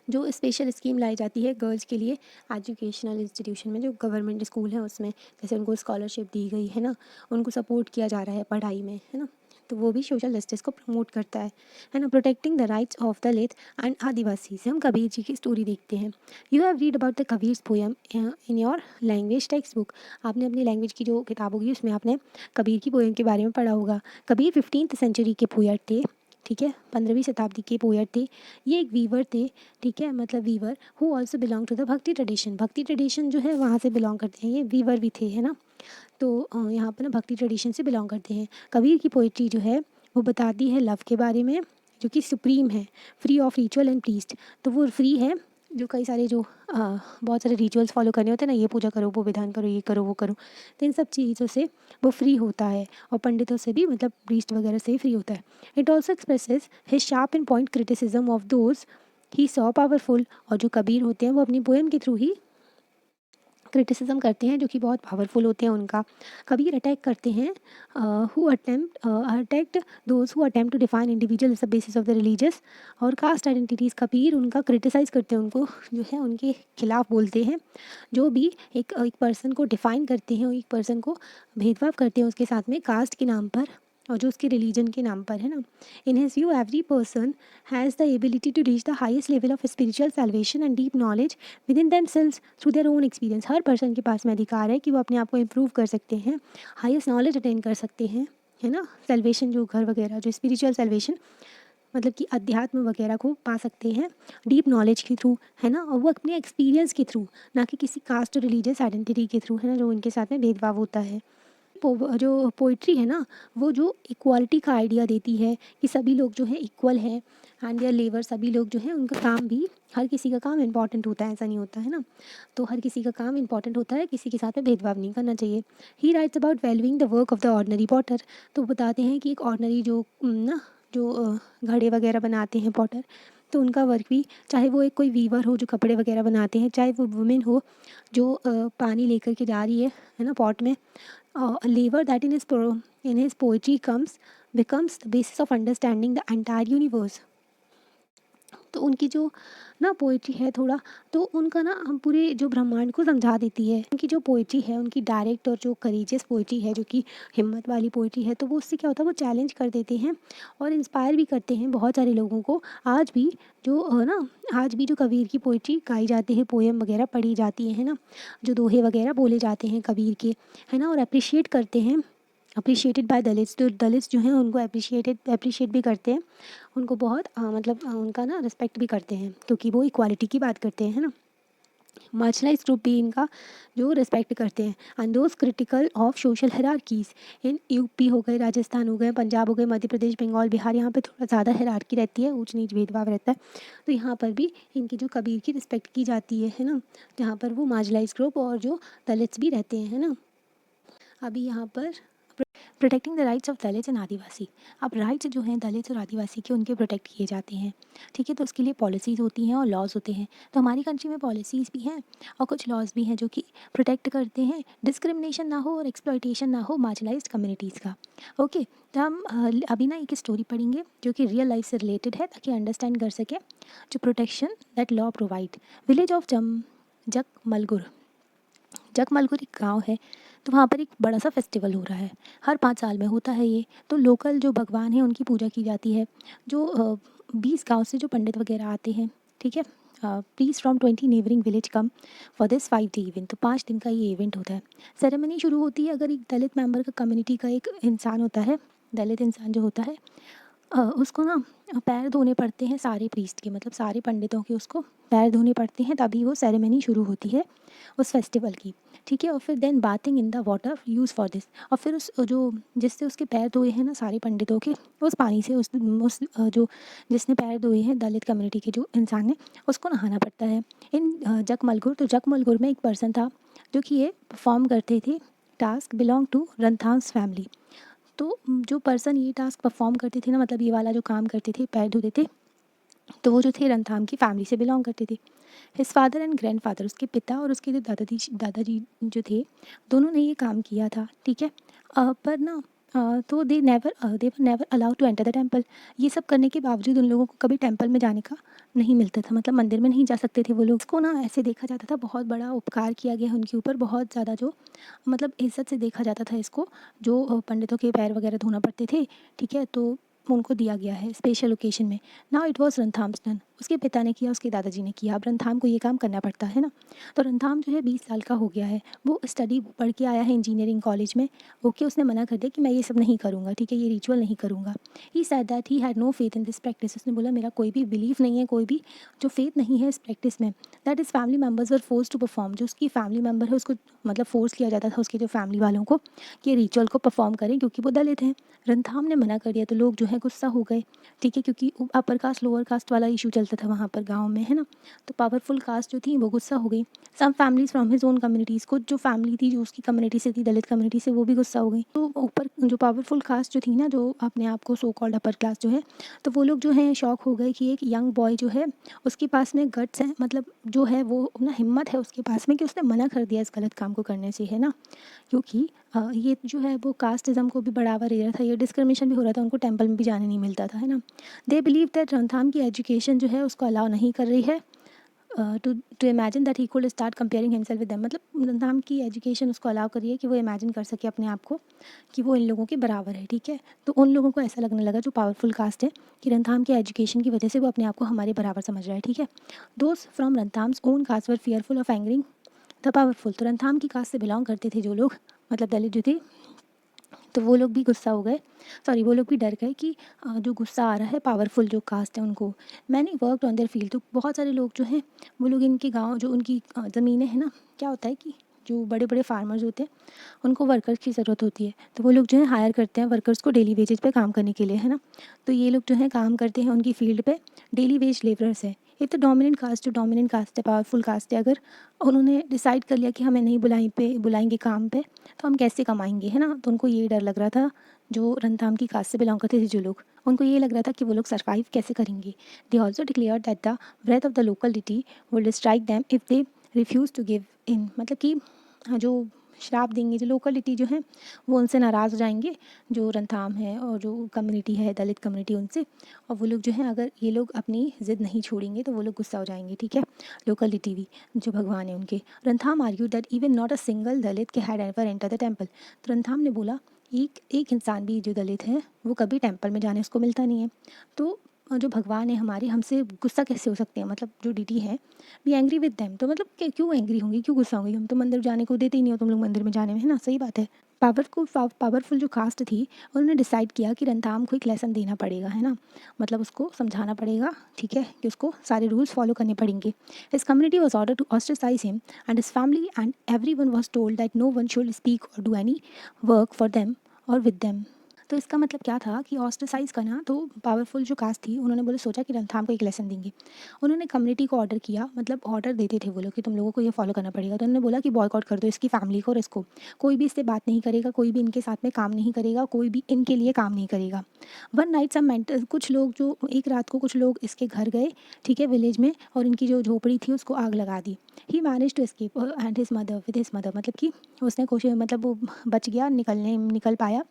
जो स्पेशल स्कीम लाई जाती है गर्ल्स के लिए एजुकेशनल इंस्टीट्यूशन में, जो गवर्नमेंट स्कूल है उसमें, जैसे उनको स्कॉलरशिप दी गई है ना, उनको सपोर्ट किया जा रहा है पढ़ाई में, है ना, तो वो भी सोशल जस्टिस को प्रमोट करता है ना। Protecting the rights of Dalit and Adivasi से हम कबीर जी की स्टोरी देखते हैं। You have read about the Kabir poem in your language text book, आपने अपनी लैंग्वेज की जो किताब होगी उसमें आपने कबीर की पोएम के बारे में पढ़ा होगा। कबीर 15th सेंचुरी के पोएट थे। ठीक है, 15वीं शताब्दी के पोएट थे। ये एक वीवर थे, ठीक है, मतलब weaver who also belong to the bhakti tradition. Bhakti tradition जो है वहाँ से बिलोंग करते हैं, ये वीवर भी थे, है ना। तो यहाँ पर ना भक्ति ट्रेडिशन से बिलोंग करते हैं। कबीर की पोइट्री जो है वो बताती है लव के बारे में, जो कि सुप्रीम है, free of ritual and priest. तो वो फ्री है, जो कई सारे जो बहुत सारे रिचुअल्स फॉलो करने होते हैं ना, ये पूजा करो, वो विधान करो, ये करो, वो करो, तो इन सब चीज़ों से वो फ्री होता है, और पंडितों से भी, मतलब प्रीस्ट वगैरह से ही फ्री होता है। It also expresses his sharp and point criticism of those he saw powerful. और जो कबीर होते हैं वो अपनी पोएम के थ्रू ही क्रिटिसिज्म करते हैं, जो कि बहुत पावरफुल होते हैं उनका। कबीर अटैक करते हैं who attacked those who attempt to define individual is the basis of the religious और कास्ट आइडेंटिटीज़। कबीर उनका क्रिटिसाइज करते हैं, उनको जो है उनके खिलाफ बोलते हैं, जो भी एक पर्सन को डिफाइन करते हैं, एक पर्सन को भेदभाव करते हैं उसके साथ में कास्ट के नाम पर और जो उसके रिलीजन के नाम पर, है ना। In his view every person has the ability to reach the highest level of spiritual salvation and deep knowledge within themselves through their own experience. हर पर्सन के पास में अधिकार है कि वो अपने आप को इम्प्रूव कर सकते हैं, हाईएस्ट नॉलेज अटेन कर सकते हैं, है ना। सेल्वेशन जो घर वगैरह, जो स्पिरिचुअल सेल्वेशन मतलब कि अध्यात्म वगैरह को पा सकते हैं डीप नॉलेज के थ्रू, है ना, और वो अपने एक्सपीरियंस के थ्रू, ना कि किसी कास्ट और रिलीजियस आइडेंटिटी के थ्रू, है ना, जो उनके साथ में भेदभाव होता है। जो पोइट्री है ना, वो जो इक्वालिटी का आइडिया देती है कि सभी लोग जो है इक्वल है एंड देयर लेबर, सभी लोग जो है उनका काम भी, हर किसी का काम इंपॉर्टेंट होता है, ऐसा नहीं होता है ना। तो हर किसी का काम इंपॉर्टेंट होता है, किसी के साथ में भेदभाव नहीं करना चाहिए। ही writes about valuing the work of the ordinary Potter. तो बताते हैं कि एक ऑर्डनरी जो ना जो घड़े वगैरह बनाते हैं पॉटर, तो उनका वर्क भी, चाहे वो एक कोई वीवर हो जो कपड़े वगैरह बनाते हैं, चाहे वो वुमेन हो जो पानी लेकर के जा रही है ना पॉट में, a labor that in his poetry becomes the basis of understanding the entire universe। तो उनकी जो ना पोइट्री है थोड़ा, तो उनका ना हम पूरे जो ब्रह्मांड को समझा देती है। उनकी जो पोइट्री है, उनकी डायरेक्ट और जो करेजियस पोइट्री है, जो कि हिम्मत वाली पोइट्री है, तो वो उससे क्या होता है, वो चैलेंज कर देते हैं और इंस्पायर भी करते हैं बहुत सारे लोगों को। आज भी आज भी जो कबीर की पोइट्री गाई जाती है, पोएम वगैरह पढ़ी जाती है ना, जो दोहे वगैरह बोले जाते हैं कबीर के, है ना, और अप्रिशिएट करते हैं, अप्रिशिएटेड बाय दलित्स। तो दलित्स जो हैं उनको अप्रिशिएट भी करते हैं, उनको बहुत उनका ना रिस्पेक्ट भी करते हैं, क्योंकि वो इक्वालिटी की बात करते हैं, है ना। मार्जिनलाइज्ड ग्रुप भी इनका जो रिस्पेक्ट करते हैं। And those critical of social hierarchies, in UP हो गए, राजस्थान हो गए, पंजाब हो गए, मध्य प्रदेश, बंगाल, बिहार, यहाँ पे थोड़ा ज़्यादा हायरार्की रहती है, ऊंच नीच भेदभाव रहता है। तो यहाँ पर भी इनकी जो कबीर की रिस्पेक्ट की जाती है ना, जहाँ पर वो मार्जिनलाइज्ड ग्रुप और जो दलित्स भी रहते हैं, है ना। अभी यहाँ पर protecting the rights of Dalit and Adivasi. अब राइट्स जो हैं दलित और आदिवासी के, उनके प्रोटेक्ट किए जाते हैं, ठीक है। तो उसके लिए पॉलिसीज़ होती हैं और लॉज होते हैं। तो हमारी कंट्री में पॉलिसीज़ भी हैं और कुछ लॉज भी हैं जो कि प्रोटेक्ट करते हैं, डिस्क्रिमिनेशन ना हो और एक्सप्लॉइटेशन ना हो मार्जिनलाइज्ड कम्युनिटीज़ का। ओके, तो हम अभी ना एक स्टोरी पढ़ेंगे जो कि रियल लाइफ से रिलेटेड है, ताकि अंडरस्टैंड कर सकें जो protection that law provide. Village of Jagmalgur. Jagmalgur एक गाँव है, तो वहाँ पर एक बड़ा सा फेस्टिवल हो रहा है, हर 5 साल में होता है ये। तो लोकल जो भगवान हैं उनकी पूजा की जाती है। जो 20 गांव से जो पंडित वगैरह आते हैं, ठीक है, please from 20 neighbouring village come for this 5 day event. तो 5 दिन का ये इवेंट होता है। सेरेमनी शुरू होती है, अगर एक दलित मेंबर का कम्युनिटी का एक इंसान होता है, दलित इंसान जो होता है, उसको ना पैर धोने पड़ते हैं सारे प्रीस्ट के, मतलब सारे पंडितों के उसको पैर धोने पड़ते हैं, तभी वो सेरेमनी शुरू होती है उस फेस्टिवल की, ठीक है। और फिर then bathing in the water use for this. और फिर उस जो जिससे उसके पैर धोए हैं ना सारे पंडितों के, उस पानी से जो जिसने पैर धोए हैं दलित कम्युनिटी के जो इंसान ने, उसको नहाना पड़ता है। इन जगमलगुर, तो जगमलगुर में एक पर्सन था जो कि ये परफॉर्म करते थे टास्क बिलोंग टू रंथाम्स फैमिली। तो जो पर्सन ये टास्क परफॉर्म करते थे ना, मतलब ये वाला जो काम करते थे, पैर धोते थे, तो वो जो थे रंथाम की फैमिली से बिलोंग करते थे। हिज फादर एंड ग्रैंडफादर, उसके पिता और उसके जो दादाजी जो थे, दोनों ने ये काम किया था, ठीक है। पर ना तो they were never allowed to enter the temple. ये सब करने के बावजूद उन लोगों को कभी टेम्पल में जाने का नहीं मिलता था, मतलब मंदिर में नहीं जा सकते थे वो लोग। इसको ना ऐसे देखा जाता था, बहुत बड़ा उपकार किया गया है उनके ऊपर, बहुत ज़्यादा जो मतलब इज्जत से देखा जाता था इसको, जो पंडितों के पैर वगैरह धोना पड़ते थे, ठीक है। तो उनको दिया गया है स्पेशल ओकेशन में। Now it was Rathnam's turn. उसके पिता ने किया, उसके दादाजी ने किया, अब रंथाम को ये काम करना पड़ता है ना। तो रंथाम जो है 20 साल का हो गया है, वो स्टडी पढ़ के आया है इंजीनियरिंग कॉलेज में। ओके, उसने मना कर दिया कि मैं ये सब नहीं करूँगा, ठीक है, ये रिचुअल नहीं करूँगा। He said that he had no faith in this practice. उसने बोला मेरा कोई भी बिलीफ नहीं है, कोई भी जो फेथ नहीं है इस प्रैक्टिस में। That is family members were force to perform. जो उसकी फैमिली मेम्बर है उसको मतलब फोर्स किया जाता था उसके जो फैमिली वालों को कि रिचुअल को परफॉर्म करें क्योंकि वो दलित हैं। रंथाम ने मना कर दिया तो लोग जो है गुस्सा हो गए, ठीक है, क्योंकि अपर कास्ट लोअर कास्ट वाला इशू चलता था वहाँ पर गाँव में, है ना। तो पावरफुल कास्ट जो थी वो गुस्सा हो गई। Some families from his own communities, कुछ जो फैमिली थी जो उसकी कम्युनिटी से थी, दलित कम्युनिटी से, वो भी गुस्सा हो गई। तो ऊपर जो पावरफुल कास्ट जो थी ना, जो अपने आप को सो कॉल्ड अपर क्लास जो है, तो वो लोग जो हैं शॉक हो गए कि एक यंग बॉय जो है उसके पास में गट्स है, मतलब जो है वो ना हिम्मत है उसके पास में कि उसने मना कर दिया इस गलत काम को करने से, है ना। क्योंकि ये जो है वो कास्टिज़्म को भी बढ़ावा दे रहा था, ये डिस्क्रिमिनेशन भी हो रहा था, उनको टेंपल में भी जाने नहीं मिलता था, है ना। दे बिलीव दैट रंथाम की एजुकेशन जो है उसको अलाउ नहीं कर रही है to imagine that he could start comparing himself with them. मतलब रंथाम की एजुकेशन उसको अलाउ कर रही है कि वो इमेजिन कर सके अपने आप को कि वो इन लोगों के बराबर है, ठीक है। तो उन लोगों को ऐसा लगने लगा जो पावरफुल कास्ट है कि रंथाम के एजुकेशन की वजह से वो अपने आप को हमारे बराबर समझ रहा है, ठीक है। दोस्त from Rathnam's own caste were fearful of angering the powerful. तो रंथाम की कास्ट से बिलोंग करते थे जो लोग, मतलब दलित जो थे, तो वो लोग भी गुस्सा हो गए, सॉरी वो लोग भी डर गए कि जो गुस्सा आ रहा है पावरफुल जो कास्ट है उनको। मैंने वर्कड ऑन देयर फील्ड। तो बहुत सारे लोग जो हैं वो लोग इनके गांव जो उनकी ज़मीनें हैं ना, क्या होता है कि जो बड़े बड़े फार्मर्स होते हैं उनको वर्कर्स की ज़रूरत होती है, तो वो लोग जो है हायर करते हैं वर्कर्स को डेली वेजेस पे काम करने के लिए, है ना। तो ये लोग जो है काम करते हैं उनकी फील्ड पे, डेली वेज लेबरर्स है। एक तो डोमिनेंट कास्ट, जो डोमिनेंट कास्ट है, पावरफुल कास्ट है, अगर उन्होंने डिसाइड कर लिया कि हमें नहीं बुलाएंगे काम पे, तो हम कैसे कमाएंगे, है ना। तो उनको ये डर लग रहा था, जो रंथाम की कास्ट से बिलोंग करते थे जो लोग, उनको ये लग रहा था कि वो लोग सर्वाइव कैसे करेंगे। They also declare that the breath of the local deity will strike them if they refuse to give in. मतलब कि जो श्राप देंगे, जो लोकलिटी जो है वो उनसे नाराज़ हो जाएंगे, जो रंथाम है और जो कम्युनिटी है दलित कम्युनिटी उनसे, और वो लोग जो हैं अगर ये लोग अपनी ज़िद नहीं छोड़ेंगे तो वो लोग गुस्सा हो जाएंगे, ठीक है। लोकलिटी भी जो भगवान है उनके। Rathnam argue that even not a single Dalit के had ever enter the temple. तो रंथाम ने बोला एक एक इंसान भी जो दलित है वो कभी टेम्पल में जाने उसको मिलता नहीं है। तो जो भगवान है हमारे, हमसे गुस्सा कैसे हो सकते हैं, मतलब जो डीटी है बी एंग्री विद देम। तो मतलब क्यों एंग्री होंगी, क्यों गुस्सा होंगी, हम तो मंदिर जाने को देते ही नहीं हो तुम लोग मंदिर में जाने में, है ना, सही बात है। पावरफुल जो कास्ट थी उन्होंने डिसाइड किया कि रंथाम को एक लेसन देना पड़ेगा, है ना, मतलब उसको समझाना पड़ेगा, ठीक है, कि उसको सारे रूल्स फॉलो करने पड़ेंगे। His community was order to ostracise him and his family and everyone was told that no one should speak or do any work for them or with them. तो इसका मतलब क्या था कि ऑस्ट्रेसाइज करना, तो पावरफुल जो कास्ट थी उन्होंने बोले सोचा कि रंथाम को एक लेसन देंगे। उन्होंने कम्युनिटी को ऑर्डर किया, मतलब ऑर्डर देते थे वो लोग कि तुम लोगों को ये फॉलो करना पड़ेगा। तो उन्होंने बोला कि बॉयकॉट कर दो इसकी फैमिली को और इसको, कोई भी इससे बात नहीं करेगा, कोई भी इनके साथ में काम नहीं करेगा, कोई भी इनके लिए काम नहीं करेगा। वन नाइट सम मेंटल, कुछ लोग जो एक रात को कुछ लोग इसके घर गए, ठीक है, विलेज में, और इनकी जो झोपड़ी थी उसको आग लगा दी। He manage to escape and his mother with his mother. मतलब कि उसने कोशिश, मतलब वो बच गया, निकल पाया,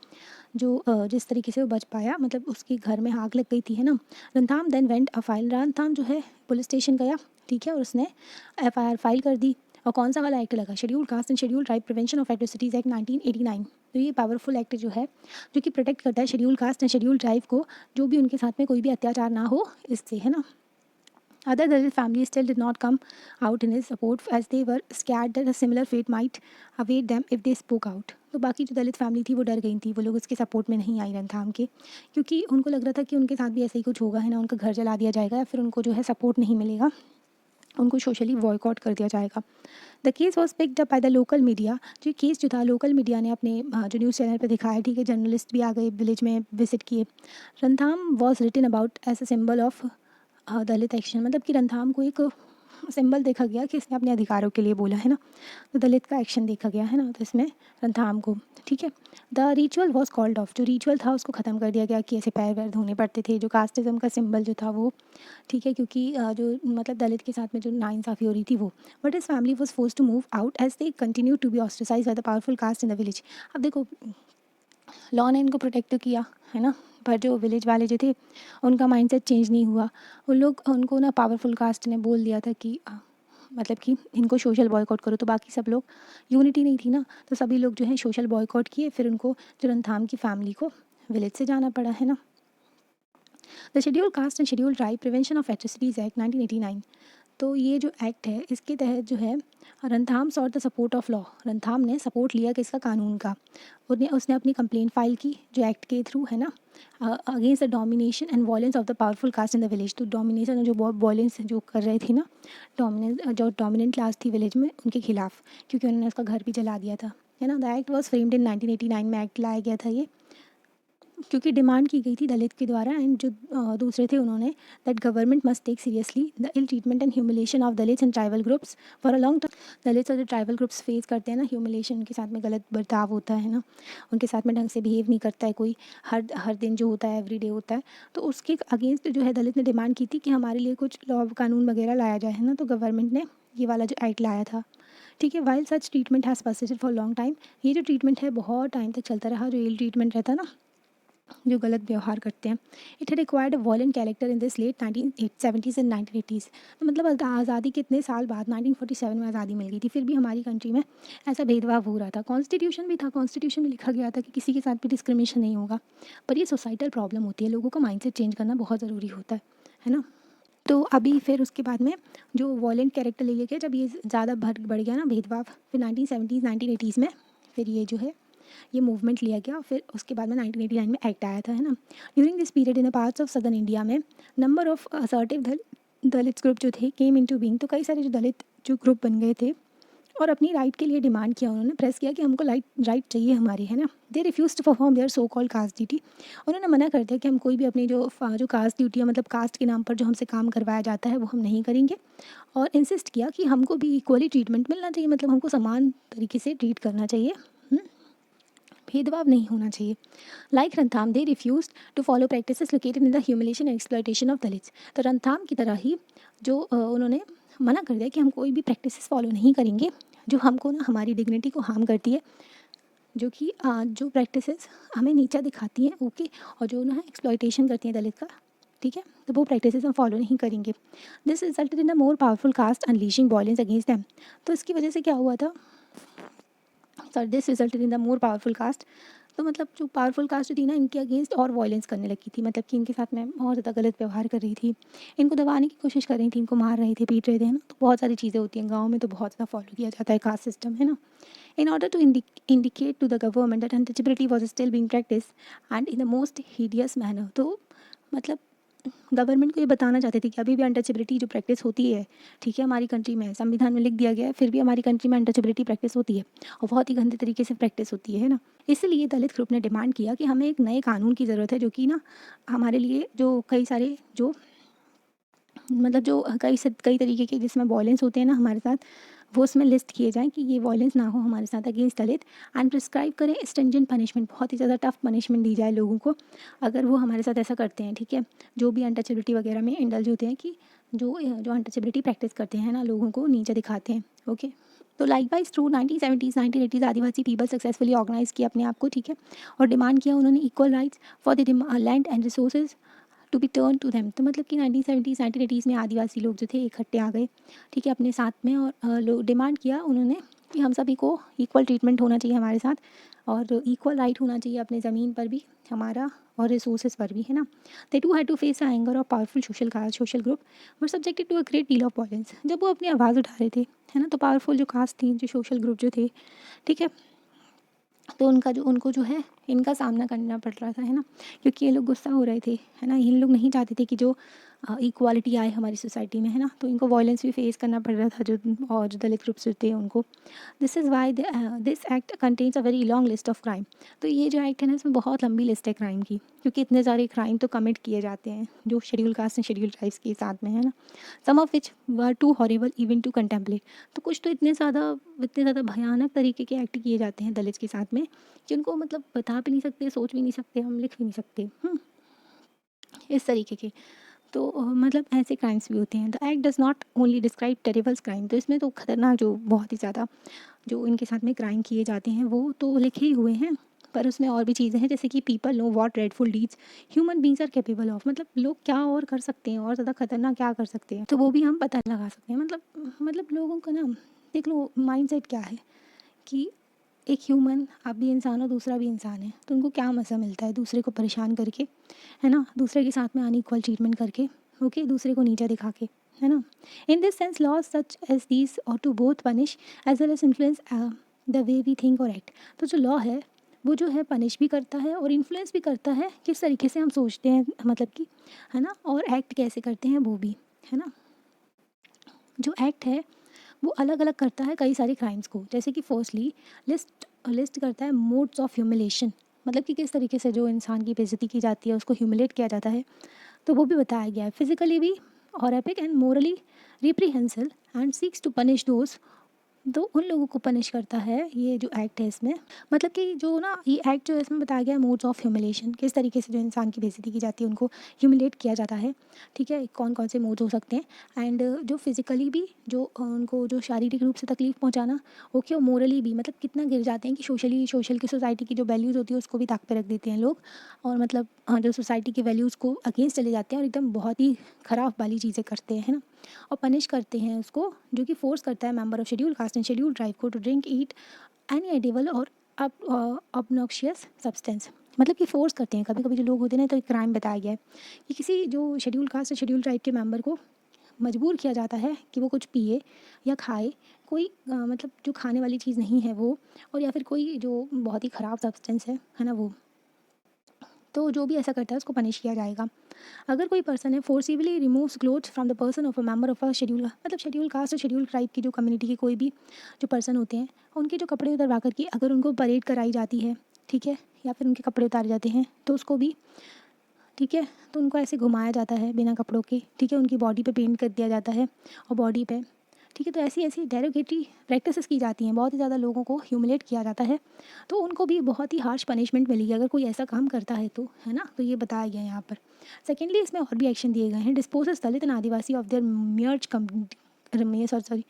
जो जिस तरीके से वो बच पाया, मतलब उसके घर में आग लग गई थी, है ना। रंथाम देन वेंट अ फाइल। रंथाम जो है पुलिस स्टेशन गया, ठीक है, और उसने एफआईआर फाइल कर दी। और कौन सा वाला एक्ट लगा, schedule caste and schedule tribe prevention of atrocities act 1989। तो ये पावरफुल एक्ट जो है जो कि प्रोटेक्ट करता है schedule caste and schedule tribe को, जो भी उनके साथ में कोई भी अत्याचार ना हो इससे, है ना। Other Dalit families still did not come out in his support as they were scared that a similar fate might await them if they spoke out. तो बाकी जो दलित फैमिली थी वो डर गई थी, वो लोग उसके सपोर्ट में नहीं आई रंथाम के, क्योंकि उनको लग रहा था कि उनके साथ भी ऐसा ही कुछ होगा, है ना, उनका घर जला दिया जाएगा या फिर उनको जो है सपोर्ट नहीं मिलेगा, उनको सोशली बॉयकॉट कर दिया जाएगा। The case was picked up by the local media. जो केस जो था लोकल मीडिया ने अपने जो न्यूज़ चैनल पर दिखाया, ठीक है, जर्नलिस्ट भी आ गए, विलेज में विजिट किए। Rathnam was written about as a symbol of Dalit action. मतलब कि रंथाम को एक सिंबल देखा गया कि इसने अपने अधिकारों के लिए बोला, है ना, तो दलित का एक्शन देखा गया, है ना, तो इसमें रंथाम को, ठीक है। The ritual was called off. जो रिचुअल था उसको ख़त्म कर दिया गया कि ऐसे पैर वैर धोने पड़ते थे, जो कास्टिज्म का सिंबल जो था वो, ठीक है, क्योंकि जो मतलब दलित के साथ में जो नाइंसाफ़ी हो रही थी वो। But his family was force to move out as they continue to be ostracise by the powerful caste in the village. अब देखो, लॉ ने इनको प्रोटेक्ट तो किया, है ना, पर जो विलेज वाले जो थे उनका माइंडसेट चेंज नहीं हुआ। उन लोग, उनको ना पावरफुल कास्ट ने बोल दिया था कि मतलब कि इनको सोशल बॉयकॉट करो, तो बाकी सब लोग, यूनिटी नहीं थी ना, तो सभी लोग जो है सोशल बॉयकॉट किए, फिर उनको जो रंथाम की फैमिली को विलेज से जाना पड़ा, है ना। The schedule caste and schedule tribe prevention of atrocities act 1989। तो ये जो एक्ट है इसके तहत जो है Rathnam sought the support of law, Rathnam ने सपोर्ट लिया किसका, कानून का। उसने अपनी कंप्लेंट फाइल की जो एक्ट के थ्रू है ना, against the domination and violence of the powerful caste in the village. तो डोमिनेशन जो वॉयलेंस जो कर रहे थे ना, डोमिनेंट क्लास थी विलेज में, उनके खिलाफ, क्योंकि उन्होंने उसका घर भी जला दिया था, है ना। The act was framed in 1989 में एक्ट लाया गया था ये, क्योंकि डिमांड की गई थी दलित के द्वारा, एंड जो दूसरे थे उन्होंने that government must take seriously the ill treatment and humiliation of Dalits and tribal groups for a long term. Dalits और जो ट्राइबल ग्रुप्स फेस करते हैं ना ह्यूमिलेशन, उनके साथ में गलत बर्ताव होता है ना, उनके साथ में ढंग से बिहेव नहीं करता है कोई, हर दिन जो होता है एवरी डे होता है, तो उसके अगेंस्ट जो है दलित ने डिमांड की थी कि हमारे लिए कुछ लॉ कानून वगैरह लाया जाए, है ना। तो गवर्नमेंट ने ये वाला जो एक्ट लाया था, ठीक है। While such treatment has persisted for long time, ये जो ट्रीटमेंट है बहुत टाइम तक चलता रहा, जो इल ट्रीटमेंट रहता है ना, जो गलत व्यवहार करते हैं। इट है required a violent character in this late 1970s and 1980s। तो मतलब आज़ादी के इतने साल बाद 1947 में आज़ादी मिल गई थी, फिर भी हमारी कंट्री में ऐसा भेदभाव हो रहा था। कॉन्स्टिट्यूशन भी था, कॉन्स्टिट्यूशन में लिखा गया था कि किसी के साथ भी डिस्क्रिमिनेशन नहीं होगा, पर ये सोसाइटल प्रॉब्लम होती है, लोगों का माइंडसेट चेंज करना बहुत ज़रूरी होता है ना। तो अभी फिर उसके बाद में जो वॉलेंट कैरेक्टर ले लिया गया, जब ये ज़्यादा बढ़ गया ना भेदभाव, फिर 1970s 1980s में फिर ये जो है ये मूवमेंट लिया गया। फिर उसके बाद में 1989 में एक्ट आया था, है ना। During this period in the parts of southern India में number of assertive Dalit group जो थे केम इनटू बीइंग। तो कई सारे जो दलित जो ग्रुप बन गए थे और अपनी राइट के लिए डिमांड किया, उन्होंने प्रेस किया कि हमको राइट चाहिए हमारी, है ना। They refuse to perform their so called caste duty. उन्होंने मना कर दिया कि हम कोई भी अपनी जो कास्ट ड्यूटी है, मतलब कास्ट के नाम पर जो हमसे काम करवाया जाता है वो हम नहीं करेंगे, और इंसिस्ट किया कि हमको भी इक्वली ट्रीटमेंट मिलना चाहिए, मतलब हमको समान तरीके से ट्रीट करना चाहिए, भेदभाव नहीं होना चाहिए। Like Rathnam they refuse to follow practices located in the humiliation and exploitation of Dalits. तो रंथाम की तरह ही जो उन्होंने मना कर दिया कि हम कोई भी प्रैक्टिसेस फॉलो नहीं करेंगे जो हमको ना हमारी डिग्निटी को हार्म करती है, जो कि जो प्रैक्टिसेस हमें नीचा दिखाती हैं, ओके, और जो ना एक्सप्लॉयटेशन करती हैं दलित का, ठीक है, तो वो प्रैक्टिसेस हम फॉलो नहीं करेंगे। This resulted in a more powerful caste unleashing violence against them. तो इसकी वजह से क्या हुआ था, this resulted in the more powerful caste. तो मतलब जो पावरफुल कास्ट थी ना, इनके अगेंस्ट और वॉयलेंस करने लगी थी, मतलब कि इनके साथ में और ज़्यादा गलत व्यवहार कर रही थी, इनको दबाने की कोशिश कर रही थी, इनको मार रहे थे, पीट रहे थे, है ना। तो बहुत सारी चीज़ें होती हैं गाँव में, तो बहुत ज़्यादा फॉलो किया जाता है कास्ट सिस्टम, है ना। In order to indicate to the government that untouchability was still being practise and in the most hideous manner. तो मतलब गवर्नमेंट को ये बताना चाहते थे कि अभी भी अनटचेबिलिटी जो प्रैक्टिस होती है, ठीक है, हमारी कंट्री में संविधान में लिख दिया गया है, फिर भी हमारी कंट्री में अनटचेबिलिटी प्रैक्टिस होती है, और बहुत ही गंदे तरीके से प्रैक्टिस होती है ना। इसलिए दलित ग्रुप ने डिमांड किया कि हमें एक नए कानून की ज़रूरत है, जो कि ना हमारे लिए जो कई सारे जो मतलब जो कई तरीके के जिसमें वॉयलेंस होते हैं ना हमारे साथ, वो उसमें लिस्ट किए जाएँ कि ये वॉयलेंस ना हो हमारे साथ अगेंस्ट दलित, एंड प्रिस्क्राइब करें स्ट्रिंजेंट पनिशमेंट, बहुत ही ज़्यादा टफ पनिशमेंट दी जाए लोगों को अगर वो हमारे साथ ऐसा करते हैं, ठीक है, जो भी अनटचेबिलिटी वगैरह में इंडल्ज होते हैं, कि जो अनटचेबिलिटी प्रैक्टिस करते हैं ना, लोगों को नीचे दिखाते हैं, ओके। तो लाइकवाइज थ्रू 1970s 1980s आदिवासी पीपल सक्सेसफुली ऑर्गेनाइज किया अपने आप को, ठीक है, और डिमांड किया उन्होंने equal rights for the land and resources to be turn to them. तो मतलब कि 1970s 1980s में आदिवासी लोग जो थे इकट्ठे आ गए, ठीक है, अपने साथ में, और लोग डिमांड किया उन्होंने कि हम सभी को इक्वल ट्रीटमेंट होना चाहिए हमारे साथ, और इक्वल राइट होना चाहिए अपने ज़मीन पर भी हमारा, और रिसोर्सेज पर भी, है ना। They too had to face the anger of powerful social group were subjected to a great deal of violence. जब वो अपनी आवाज़ उठा रहे थे, है ना, तो पावरफुल जो कास्ट थी, जो सोशल ग्रुप जो थे, ठीक है, तो उनको जो है इनका सामना करना पड़ रहा था, है ना, क्योंकि ये लोग गुस्सा हो रहे थे, है ना, ये लोग नहीं चाहते थे कि जो इक्वालिटी आए हमारी सोसाइटी में, है ना। तो इनको वायलेंस भी फेस करना पड़ रहा था, जो दलित ग्रुप्स थे उनको। This is why this act contains a very long list of crime. तो ये जो एक्ट है ना, इसमें बहुत लंबी लिस्ट है क्राइम की, क्योंकि इतने सारे क्राइम तो कमिट किए जाते हैं जो schedule caste and schedule tribes के साथ में, है ना। Some of which were too horrible even to contemplate. तो कुछ तो इतने ज़्यादा भयानक तरीके के एक्ट किए जाते हैं दलित के साथ में, कि उनको मतलब बता भी नहीं सकते, सोच भी नहीं सकते, हम लिख भी नहीं सकते, इस तरीके के। तो मतलब ऐसे क्राइम्स भी होते हैं। The act does not only describe terribles crime. तो इसमें तो खतरनाक जो बहुत ही ज़्यादा जो इनके साथ में क्राइम किए जाते हैं वो तो लिखे ही हुए हैं, पर उसमें और भी चीज़ें हैं, जैसे कि people know what dreadful deeds human beings are capable of. मतलब लोग क्या और कर सकते हैं, और ज़्यादा खतरनाक क्या कर सकते हैं, तो वो भी हम पता लगा सकते हैं। मतलब लोगों का ना, देख लो माइंडसेट क्या है, कि एक ह्यूमन, आप भी इंसान हो, दूसरा भी इंसान है, तो उनको क्या मज़ा मिलता है दूसरे को परेशान करके, है ना? दूसरे के साथ में अनइक्वल ट्रीटमेंट करके, ओके, दूसरे को नीचा दिखा के, है ना? In this sense laws such as these are to both punish as well as influence the way we think और एक्ट। तो जो लॉ है वो जो है पनिश भी करता है और इन्फ्लुएंस भी करता है किस तरीके से हम सोचते हैं, मतलब कि, है ना, और एक्ट कैसे करते हैं वो भी, है ना? जो एक्ट है वो अलग अलग करता है कई सारे क्राइम्स को, जैसे कि फर्स्टली लिस्ट लिस्ट करता है मोड्स ऑफ ह्यूमिलेशन, मतलब कि किस तरीके से जो इंसान की बेइज्जती की जाती है उसको ह्यूमिलेट किया जाता है, तो वो भी बताया गया है। फिजिकली भी horrific and morally reprehensible and seeks to punish those, तो उन लोगों को पनिश करता है ये जो एक्ट है इसमें, मतलब कि जो ना ये एक्ट जो है इसमें बताया गया है मोड्स ऑफ ह्यूमिलेशन, किस तरीके से जो इंसान की बेइज्जती की जाती है उनको ह्यूमिलेट किया जाता है, ठीक है, कौन कौन से मोड्स हो सकते हैं। एंड जो फिजिकली भी जो उनको जो शारीरिक रूप से तकलीफ पहुंचाना, ओके, और मोरली भी मतलब कितना गिर जाते हैं कि सोशल की सोसाइटी की जो वैल्यूज़ होती है उसको भी ताक पे रख देते हैं लोग, और मतलब जो सोसाइटी की वैल्यूज़ को अगेंस्ट चले जाते हैं और एकदम बहुत ही ख़राब वाली चीज़ें करते हैं, है ना? और पनिश करते हैं उसको, जो कि फोर्स करता है member of schedule caste and schedule tribe को to drink eat any edible or obnoxious substance, मतलब कि फोर्स करते हैं कभी कभी जो लोग होते हैं ना, तो एक क्राइम बताया गया है कि किसी जो शेड्यूल कास्ट या शेड्यूल ट्राइब के मेंबर को मजबूर किया जाता है कि वो कुछ पिए या खाए, कोई मतलब जो खाने वाली चीज़ नहीं है वो, और या फिर कोई जो बहुत ही ख़राब सब्सटेंस है ना वो, तो जो भी ऐसा करता है उसको पनिश किया जाएगा। अगर कोई पर्सन है forcibly removes clothes from the person of a member of a schedule, मतलब शेड्यूल कास्ट और शेड्यूल ट्राइब की जो कम्युनिटी के कोई भी जो पर्सन होते हैं उनके जो कपड़े उतरवा कर के अगर उनको परेड कराई जाती है, ठीक है, या फिर उनके कपड़े उतारे जाते हैं तो उसको भी, ठीक है, तो उनको ऐसे घुमाया जाता है बिना कपड़ों के, ठीक है, उनकी बॉडी पे पेंट कर दिया जाता है और बॉडी पे, ठीक है, तो ऐसी ऐसी डेरोगेटरी प्रैक्टिसेस की जाती हैं, बहुत ही ज़्यादा लोगों को ह्यूमिलेट किया जाता है, तो उनको भी बहुत ही हार्श पनिशमेंट मिलेगी अगर कोई ऐसा काम करता है तो, है ना? तो ये बताया गया है यहाँ पर। सेकेंडली इसमें और भी एक्शन दिए गए हैं, dispossesses Dalit and Adivasi of their मियर्ज sorry,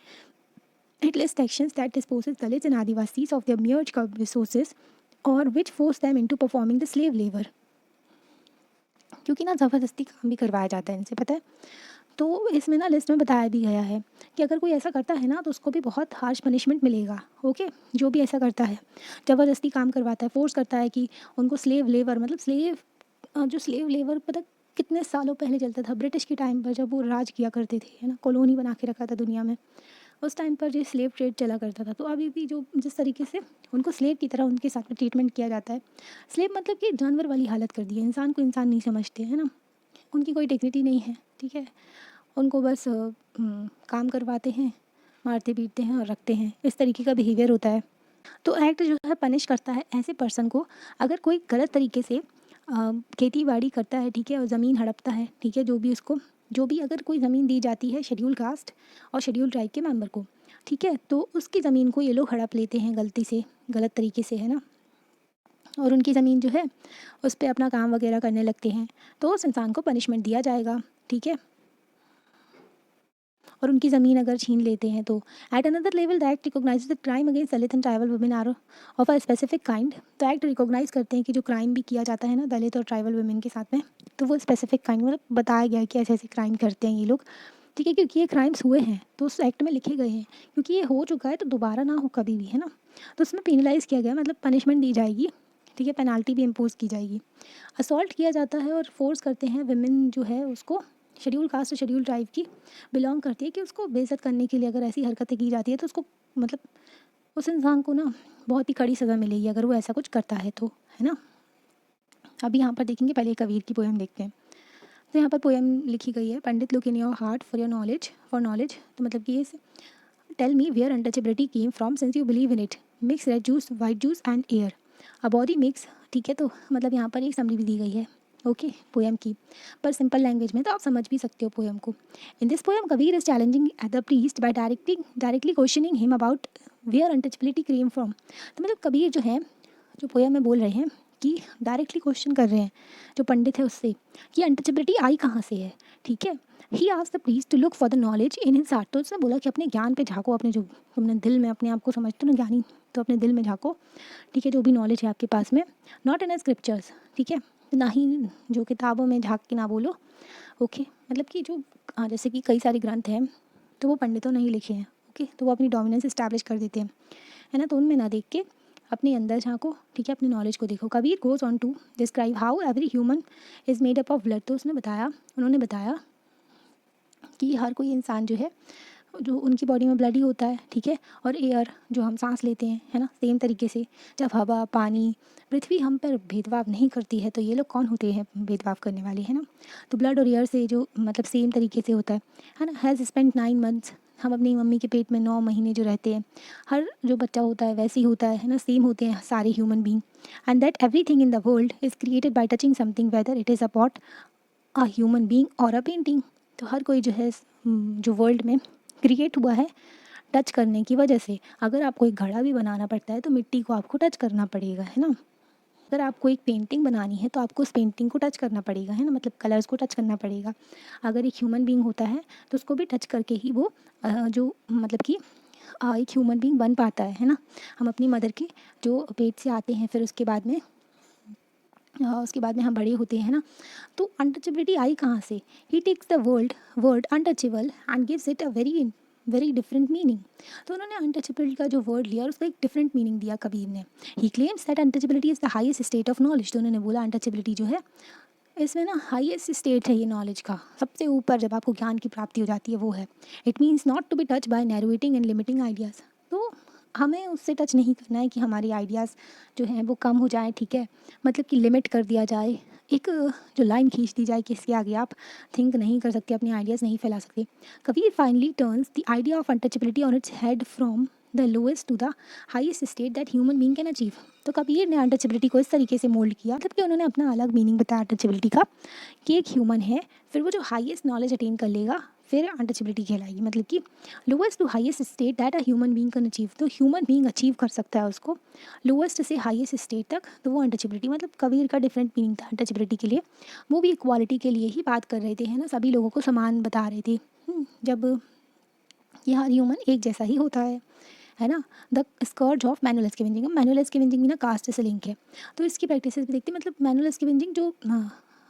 it lists actions that disposes Dalits and Adivasis of their mere resources or which force them into performing the slave labor, क्योंकि ना ज़बरदस्ती काम भी करवाया जाता है इनसे, पता है? तो इसमें ना लिस्ट में बताया भी गया है कि अगर कोई ऐसा करता है ना तो उसको भी बहुत हार्श पनिशमेंट मिलेगा, ओके, जो भी ऐसा करता है, ज़बरदस्ती काम करवाता है, फोर्स करता है कि उनको स्लेव लेबर, मतलब स्लेव, जो स्लेव लेबर पता कितने सालों पहले चलता था, ब्रिटिश के टाइम पर जब वो राज किया करते थे, है ना, कॉलोनी बना के रखा था दुनिया में, उस टाइम पर जो स्लेव ट्रेड चला करता था, तो अभी भी जो जिस तरीके से उनको स्लेव की तरह उनके साथ में ट्रीटमेंट किया जाता है, स्लेव मतलब कि जानवर वाली हालत कर दी है, इंसान को इंसान नहीं समझते, है ना, उनकी कोई डिग्निटी नहीं है, ठीक है, उनको बस काम करवाते हैं, मारते पीटते हैं और रखते हैं, इस तरीके का बिहेवियर होता है। तो एक्ट जो है पनिश करता है ऐसे पर्सन को अगर कोई गलत तरीके से खेती बाड़ी करता है, ठीक है, और ज़मीन हड़पता है, ठीक है, जो भी अगर कोई ज़मीन दी जाती है शेड्यूल कास्ट और शेड्यूल ट्राइब के मेंबर को, ठीक है, तो उसकी ज़मीन को ये लोग हड़प लेते हैं गलती से, गलत तरीके से, है ना, और उनकी ज़मीन जो है उस पर अपना काम वगैरह करने लगते हैं, तो उस इंसान को पनिशमेंट दिया जाएगा, ठीक है, और उनकी ज़मीन अगर छीन लेते हैं तो। At another level the act recognise the crime against Dalit and tribal women are of a specific kind, तो एक्ट रिकॉग्नाइज करते हैं कि जो क्राइम भी किया जाता है ना दलित और ट्राइबल वुमेन के साथ में, तो वो स्पेसिफिक काइंड, मतलब बताया गया है कि ऐसे ऐसे क्राइम करते हैं ये लोग, ठीक है, क्योंकि ये क्राइम्स हुए हैं तो उस एक्ट में लिखे गए हैं, क्योंकि ये हो चुका है तो दोबारा ना हो कभी भी, है ना, तो उसमें पेनलाइज किया गया, मतलब पनिशमेंट दी जाएगी, ठीक है, पेनाल्टी भी इम्पोज की जाएगी। असॉल्ट किया जाता है और फोर्स करते हैं विमेन जो है उसको, शेड्यूल कास्ट और शेड्यूल ट्राइब की बिलोंग करती है, कि उसको बेइज्जत करने के लिए अगर ऐसी हरकतें की जाती है तो उसको, मतलब उस इंसान को ना बहुत ही कड़ी सज़ा मिलेगी अगर वो ऐसा कुछ करता है तो, है ना। अभी यहाँ पर देखेंगे, पहले कबीर की पोएम देखते हैं। तो यहाँ पर पोएम लिखी गई है, pandit look in your heart for your knowledge, for knowledge, तो मतलब कि ये tell me where untouchability came from since you believe in it, mix red juice white juice and air, a body mix, ठीक है, तो मतलब यहाँ पर एक समरी भी दी गई है, ओके, पोएम की, पर सिंपल लैंग्वेज में, तो आप समझ भी सकते हो पोएम को। In this poem Kabir is challenging at the priest by directly questioning him about where untouchability came from, तो मतलब कबीर जो है, जो पोएम में बोल रहे हैं कि डायरेक्टली क्वेश्चन कर रहे हैं जो पंडित है उससे कि अनटचेबिलिटी आई कहाँ से है, ठीक है। He asked the priest to look for the knowledge in his heart, तो उसने बोला कि अपने ज्ञान पे झाँको, अपने जो तुमने दिल में अपने आप को समझते हो ना ज्ञानी, तो अपने दिल में झाँको, ठीक है, जो भी नॉलेज है आपके पास में, नॉट इन स्क्रिप्चर्स, ठीक है, ना ही जो किताबों में झाँक के ना बोलो, ओके, मतलब कि जो जैसे कि कई सारे ग्रंथ हैं तो वो पंडितों ने ही लिखे हैं, ओके, तो वो अपनी डोमिनेंस इस्टेब्लिश कर देते हैं, है ना, तो उनमें ना देख के अपने अंदर झाँको, ठीक है, अपनी नॉलेज को देखो। Kabir goes on to describe how every human is made up of blood. तो उन्होंने बताया कि हर कोई इंसान जो है, जो उनकी बॉडी में ब्लड ही होता है, ठीक है, और एयर जो हम सांस लेते हैं, है ना, सेम तरीके से जब हवा, पानी, पृथ्वी हम पर भेदभाव नहीं करती है, तो ये लोग कौन होते हैं भेदभाव करने वाले, है ना। तो ब्लड और एयर से जो मतलब सेम तरीके से होता है ना। हैज़ स्पेंड 9 मंथ्स, हम अपनी मम्मी के पेट में 9 महीने जो रहते हैं, हर जो बच्चा होता है वैसे ही होता है ना, सेम होते हैं सारे human being. And that everything in the world is created by touching something, whether it is about a human being और अ पेंटिंग। तो हर कोई जो है जो वर्ल्ड में क्रिएट हुआ है टच करने की वजह से। अगर आपको एक घड़ा भी बनाना पड़ता है तो मिट्टी को आपको टच करना पड़ेगा, है ना। अगर आपको एक पेंटिंग बनानी है तो आपको उस पेंटिंग को टच करना पड़ेगा, है ना, मतलब कलर्स को टच करना पड़ेगा। अगर एक ह्यूमन बीइंग होता है तो उसको भी टच करके ही वो जो मतलब कि एक ह्यूमन बीइंग बन पाता है ना। हम अपनी मदर के जो पेट से आते हैं, फिर उसके बाद में हम बड़े होते हैं ना। तो अनटचेबिलिटी आई कहाँ से? He takes the word untouchable and gives it a very very different meaning. तो उन्होंने अनटचेबिलिटी का जो वर्ड लिया और उसका एक डिफरेंट मीनिंग दिया कबीर ने। ही claims that untouchability is the highest state of knowledge. तो उन्होंने बोला अनटचेबिलिटी जो है इसमें ना हाईएस्ट स्टेट है ये नॉलेज का, सबसे ऊपर जब आपको ज्ञान की प्राप्ति हो जाती है वो है। It means not to be touch by narrow hating and limiting ideas. तो हमें उससे टच नहीं करना है कि हमारी आइडियाज़ जो हैं वो कम हो जाए, ठीक है, मतलब कि लिमिट कर दिया जाए, एक जो लाइन खींच दी जाए कि इसके आगे आप थिंक नहीं कर सकते, अपनी आइडियाज़ नहीं फैला सकते। Kabir finally turns the idea of untouchability on its head from the lowest to the highest state that human being can achieve. तो कबीर ने अनटचेबिलिटी को इस तरीके से मोल्ड किया, मतलब कि उन्होंने अपना अलग मीनिंग बताया अनटचेबिलिटी का, कि एक ह्यूमन है, फिर वो जो हाईएस्ट नॉलेज अटेन कर लेगा फिर अनटचेबिलिटी कहलाएगी। मतलब कि lowest to highest state that a human being can achieve. तो ह्यूमन बीइंग अचीव कर सकता है उसको लोएस्ट से हाईएस्ट स्टेट तक, तो वो अनटचेबिलिटी। मतलब कबीर का डिफरेंट मीनिंग था अनटचेबिलिटी के लिए। वो भी इक्वालिटी के लिए ही बात कर रहे थे, है ना, सभी लोगों को समान बता रहे थे। जब ये हर ह्यूमन एक जैसा ही होता है ना। The scourge of manual scavenging. अब मैनुअल स्कैवेंजिंग भी ना कास्ट से लिंक है, तो इसकी प्रैक्टिस भी देखते हैं। मतलब मैनुअल स्कैवेंजिंग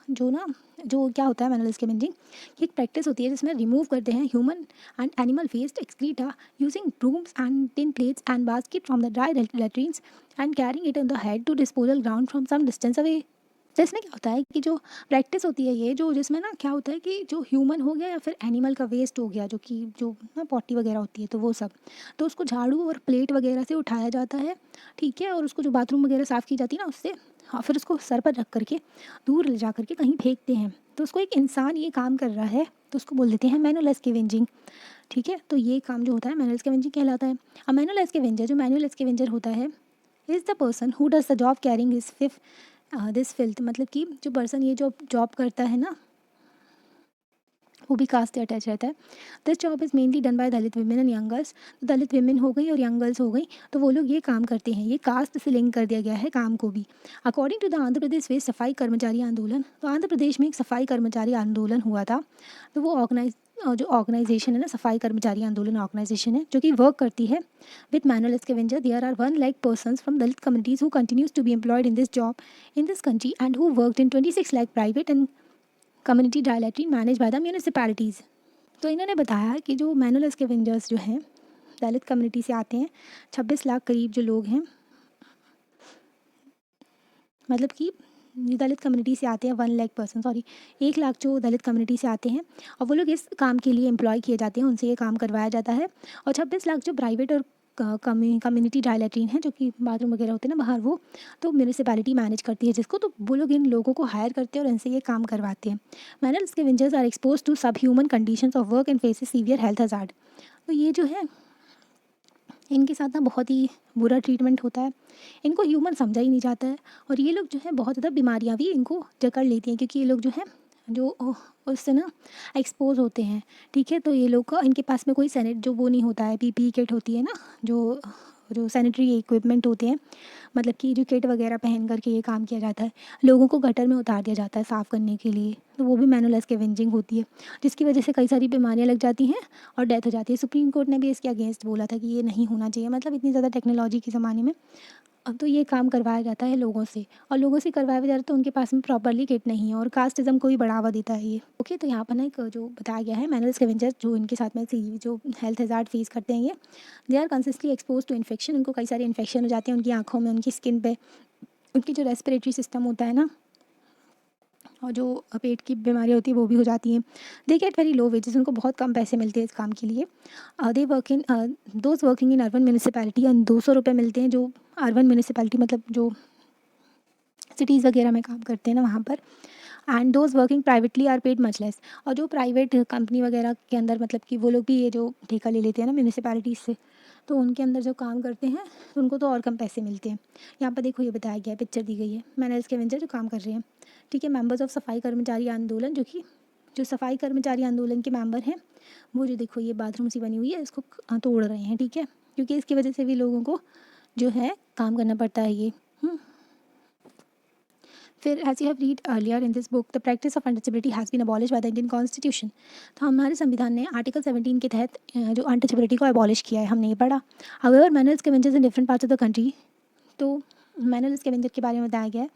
जो क्या होता है मैनुअल स्कैवेंजिंग, ये एक प्रैक्टिस होती है जिसमें रिमूव करते हैं human and animal waste excreta using brooms and tin plates and basket from the dry latrines and carrying it on the head to disposal ground from some distance away. तो इसमें क्या होता है कि जो प्रैक्टिस होती है ये जो जिसमें ना क्या होता है कि जो ह्यूमन हो गया या फिर एनिमल का वेस्ट हो गया, जो ना पॉटी वगैरह होती है, तो वो सब, तो उसको झाड़ू और प्लेट वगैरह से उठाया जाता है, ठीक है, और उसको जो बाथरूम वगैरह साफ़ की जाती है ना उससे, हाँ, फिर उसको सर पर रख करके दूर ले जा करके कहीं फेंकते हैं। तो उसको एक इंसान ये काम कर रहा है तो उसको बोल देते हैं मैनुअल स्कैवेंजिंग, ठीक है। तो ये काम जो होता है मैनुअल स्कैवेंजिंग कहलाता है। अब मैनुअल स्कैवेंजर होता है is the person who does the job carrying this filth. मतलब कि जो पर्सन ये जो जॉब करता है ना वो भी कास्ट से अटैच रहता है। This job is mainly done by Dalit women and young girls. Dalit women हो गई और यंग गर्ल्स हो गई, तो वो लोग ये काम करते हैं। ये कास्ट से लिंक कर दिया गया है काम को भी। According to the Andhra Pradesh वे सफाई कर्मचारी आंदोलन, तो आंध्र प्रदेश में एक सफाई कर्मचारी आंदोलन हुआ था। तो वो जो ऑर्गेनाइजेशन है ना, सफाई कर्मचारी आंदोलन ऑर्गेनाइजेशन है जो कि वर्क करती है with manual scavenger. There are 1 lakh persons from Dalit communities who continues to be employed in this job in this country and who worked in 26 lakh private and community dry latrine manage by the municipalities. तो इन्होंने बताया कि जो manual scavengers जो हैं दलित community से आते हैं, 26 लाख करीब जो लोग हैं, मतलब कि दलित कम्युनिटी से आते हैं 1 लाख पर्सन, सॉरी 1 लाख जो दलित कम्युनिटी से आते हैं, और वो लोग इस काम के लिए एम्प्लॉय किए जाते हैं, उनसे ये काम करवाया जाता है। और 26 लाख जो प्राइवेट और कम्युनिटी ड्राई लैट्रिन है, जो कि बाथरूम वगैरह होते हैं ना बाहर, वो तो म्यूनिसिपैलिटी मैनेज करती है जिसको, तो वो लोग इन लोगों को हायर करते हैं और इनसे ये काम करवाते हैं। Manual scavengers are expose to subhuman conditions of work and faces severe health hazard. तो ये जो है इनके साथ ना बहुत ही बुरा ट्रीटमेंट होता है, इनको ह्यूमन समझा ही नहीं जाता है, और ये लोग जो है बहुत ज़्यादा बीमारियाँ भी इनको जकड़ लेती हैं, क्योंकि ये लोग जो है जो उससे ना एक्सपोज होते हैं, ठीक है। तो ये लोग का इनके पास में कोई जो वो नहीं होता है, पीपीई किट होती है ना, जो जो सैनिटरी इक्विपमेंट होते हैं, मतलब कि जो किट वगैरह पहन करके ये काम किया जाता है। लोगों को गटर में उतार दिया जाता है साफ़ करने के लिए, तो वो भी मैनुअल स्कैवेंजिंग होती है, जिसकी वजह से कई सारी बीमारियाँ लग जाती हैं और डेथ हो जाती है। सुप्रीम कोर्ट ने भी इसके अगेंस्ट बोला था कि ये नहीं होना चाहिए। मतलब इतनी ज़्यादा टेक्नोलॉजी के ज़माने में अब तो ये काम करवाया जाता है लोगों से, और लोगों से करवाया जा रहा है तो उनके पास में प्रॉपरली किट नहीं है, और कास्टिज़्म को भी बढ़ावा देता है ये। ओके, तो यहाँ पर ना एक जो बताया गया है, मैनुअल स्कैवेंजर जो इनके साथ में जो हेल्थ हैज़ार्ड फेस करते हैं ये, they are consistently expose to infection, उनको कई सारे इन्फेक्शन हो जाते हैं उनकी आँखों में, उनकी स्किन पे, उनकी जो रेस्पिरेटरी सिस्टम होता है ना, और जो पेट की बीमारियाँ होती है वो भी हो जाती हैं। They get very low wages, उनको बहुत कम पैसे मिलते हैं इस काम के लिए। They work in those working in urban municipality, 200 रुपये मिलते हैं जो अर्बन म्यूनिसिपैलिटी मतलब जो सिटीज़ वगैरह में काम करते हैं ना वहाँ पर। And those working privately are paid much less, और जो प्राइवेट कंपनी वगैरह के अंदर मतलब कि वो लोग भी ये जो ठेका ले लेते हैं ना म्यूनिसिपैलिटीज़ से, तो उनके अंदर जो काम करते हैं तो उनको तो और कम पैसे मिलते हैं। यहाँ पर देखो ये बताया गया है, पिक्चर दी गई है, मैनर्स के वेंचर जो काम कर रहे हैं, ठीक है। मेंबर्स ऑफ सफाई कर्मचारी आंदोलन, जो सफाई कर्मचारी आंदोलन के मेंबर हैं, वो जो देखो ये बाथरूम सी बनी हुई है इसको तोड़ रहे हैं, ठीक है, क्योंकि इसकी वजह से भी लोगों को जो है काम करना पड़ता है ये। फिर as you have read earlier in this book, the practice of untouchability has been abolish by the Indian constitution. तो हमारे संविधान ने आर्टिकल 17 के तहत जो अनटचेबिलिटी को अबॉलिश किया है, हमने ये पढ़ा। However manner scavengers in different parts of the country, तो मैनर स्कैवेंजर के बारे में बताया गया है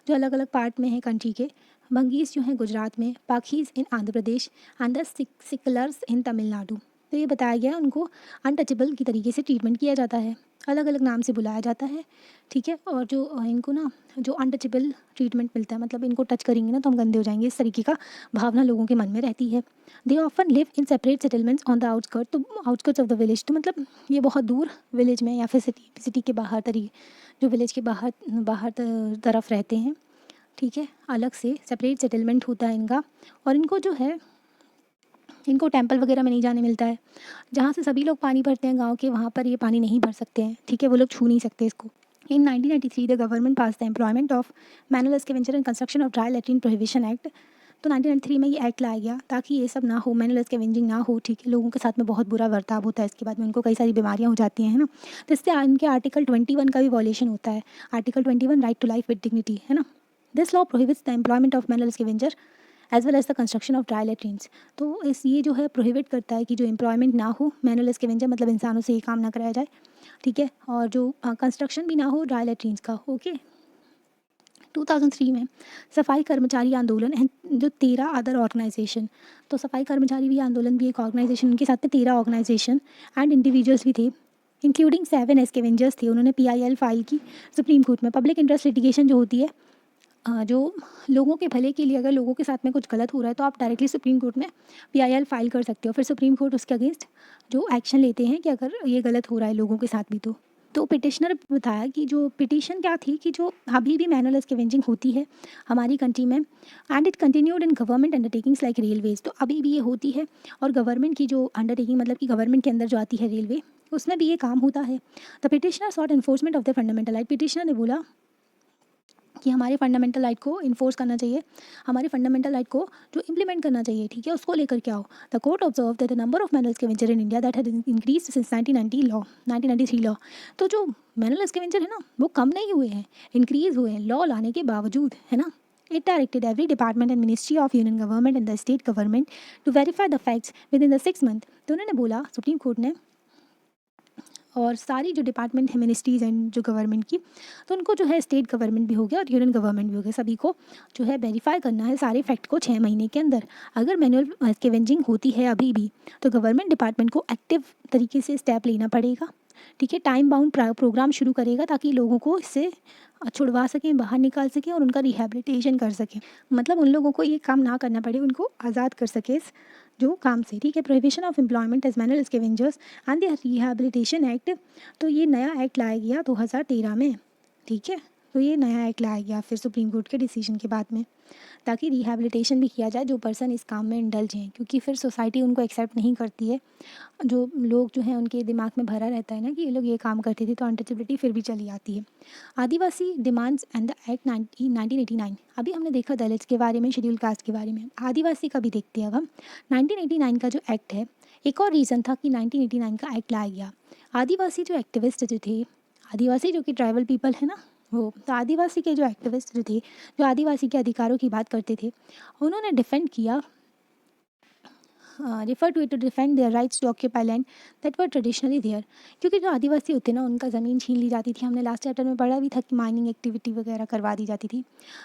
जो अलग अलग पार्ट में है कंट्री के। भंगीस जो है गुजरात में, पाखीज इन आंध्र प्रदेश, एंड द सिकलर्स इन तमिलनाडु। तो ये बताया गया उनको अनटचेबल की तरीके से ट्रीटमेंट किया जाता है, अलग अलग नाम से बुलाया जाता है, ठीक है। और जो इनको ना जो अनटचेबल ट्रीटमेंट मिलता है, मतलब इनको टच करेंगे ना तो हम गंदे हो जाएंगे, इस तरीके का भावना लोगों के मन में रहती है। They often live in separate settlements on the outskirt, तो आउटस्कर्ट्स ऑफ द विलेज, तो मतलब ये बहुत दूर विलेज में या फिर सिटी के बाहर जो विलेज के बाहर तरफ रहते हैं, ठीक है। अलग से सेपरेट सेटलमेंट होता है इनका, और इनको जो है इनको टेंपल वगैरह में नहीं जाने मिलता है। जहाँ से सभी लोग पानी भरते हैं गाँव के, वहाँ पर ये पानी नहीं भर सकते हैं, ठीक है, वो लोग छू नहीं सकते इसको। इन 1993 the government pass the employment of manual scavenger and construction of dry latrine prohibition act. तो 1993 में ये एक्ट लाया गया ताकि ये सब ना हो, मैनुअल स्कैवेंजिंग ना हो, ठीक है। लोगों के साथ में बहुत बुरा बर्ताव होता है, इसके बाद में उनको कई सारी बीमारियाँ हो जाती हैं, है ना। तो इससे इनके आर्टिकल 21 का भी वॉलेशन होता है, article 21 right to life with dignity, है ना। This law prohibits the employment of manual scavenger as well as the construction of dry latrines. तो ये जो है प्रोहिबिट करता है कि जो एम्प्लॉयमेंट ना हो मैनुअल स्कैवेंजर, मतलब इंसानों से ये काम ना कराया जाए, ठीक है, और जो कंस्ट्रक्शन भी ना हो ड्राई लैट्रिन्स का, ओके। 2003 में सफाई कर्मचारी आंदोलन एंड जो 13 अदर ऑर्गेनाइजेशन, तो सफाई कर्मचारी भी आंदोलन भी एक ऑर्गेनाइजेशन, उनके साथ में 13 ऑर्गेनाइजेशन एंड इंडिविजुअल्स भी थे, इंक्लूडिंग 7 स्कैवेंजर्स थे। उन्होंने PIL फाइल की सुप्रीम कोर्ट में। पब्लिक इंटरेस्ट लिटिगेशन जो होती है, जो लोगों के भले के लिए, अगर लोगों के साथ में कुछ गलत हो रहा है तो आप डायरेक्टली सुप्रीम कोर्ट में PIL फाइल कर सकते हो, फिर सुप्रीम कोर्ट उसके अगेंस्ट जो एक्शन लेते हैं कि अगर ये गलत हो रहा है लोगों के साथ भी। तो पिटिशनर बताया कि जो पिटिशन क्या थी कि जो अभी भी मैनुअल स्कैवेंजिंग होती है हमारी कंट्री में, and it continued in government undertakings like railways, तो अभी भी ये होती है, और गवर्नमेंट की जो अंडरटेकिंग मतलब कि गवर्नमेंट के अंदर जो आती है रेलवे, उसमें भी ये काम होता है। The petitioner sought enforcement of the fundamental right, petitioner ने बोला कि हमारे फंडामेंटल राइट को इन्फोर्स करना चाहिए, हमारे फंडामेंटल राइट को जो इम्प्लीमेंट करना चाहिए, ठीक है, उसको लेकर के आओ। The court observe that the number of manual scavenger in India that had increase since 1993 law. तो जो मैनुअल स्कैवेंजर है ना वो कम नहीं हुए हैं, इंक्रीज हुए हैं लॉ लाने के बावजूद, है ना। It directed every department and ministry of union government and the state government to verify the facts within the 6 month। तो उन्होंने बोला सुप्रीम कोर्ट ने, और सारी जो डिपार्टमेंट है मिनिस्ट्रीज़ एंड जो गवर्नमेंट की, तो उनको जो है स्टेट गवर्नमेंट भी हो गया और यूनियन गवर्नमेंट भी हो गया, सभी को जो है वेरीफाई करना है सारे फैक्ट को 6 महीने के अंदर। अगर मैनुअल स्कैवेंजिंग होती है अभी भी तो गवर्नमेंट डिपार्टमेंट को एक्टिव तरीके से स्टेप लेना पड़ेगा, ठीक है। टाइम बाउंड प्रोग्राम शुरू करेगा ताकि लोगों को इससे छुड़वा सकें, बाहर निकाल सकें और उनका रिहेबिलिटेशन कर सकें, मतलब उन लोगों को ये काम ना करना पड़े, उनको आज़ाद कर सके इस जो काम से, ठीक है। Prohibition of employment as manual scavengers and the rehabilitation act, तो ये नया एक्ट लाया गया 2013 में, ठीक है। तो ये नया एक्ट लाया गया फिर सुप्रीम कोर्ट के डिसीजन के बाद में, ताकि रिहेबिलिटेशन भी किया जाए जो पर्सन इस काम में इंडल्ज हैं, क्योंकि फिर सोसाइटी उनको एक्सेप्ट नहीं करती है। जो लोग जो हैं उनके दिमाग में भरा रहता है ना कि ये लोग ये काम करते थे, तो अनटचेबिलिटी फिर भी चली आती है। आदिवासी डिमांड्स एंड द एक्ट 1989, अभी हमने देखा दलित्स के बारे में, शेड्यूल कास्ट के बारे में, आदिवासी का भी देखते हैं अब हम। 1989 का जो एक्ट है, एक और रीज़न था कि 1989 का एक्ट लाया गया। आदिवासी जो एक्टिविस्ट जो थे, आदिवासी जो कि ट्राइबल पीपल है ना वो, तो आदिवासी के जो एक्टिविस्ट जो थे, जो आदिवासी के अधिकारों की बात करते थे, उन्होंने डिफेंड किया refer to it to defend their rights to occupy land that were traditionally there। क्योंकि जो आदिवासी होते हैं ना, उनका ज़मीन छीन ली जाती थी। हमने लास्ट चैप्टर में पढ़ा भी था कि माइनिंग एक्टिविटी वगैरह करवा दी जाती थी,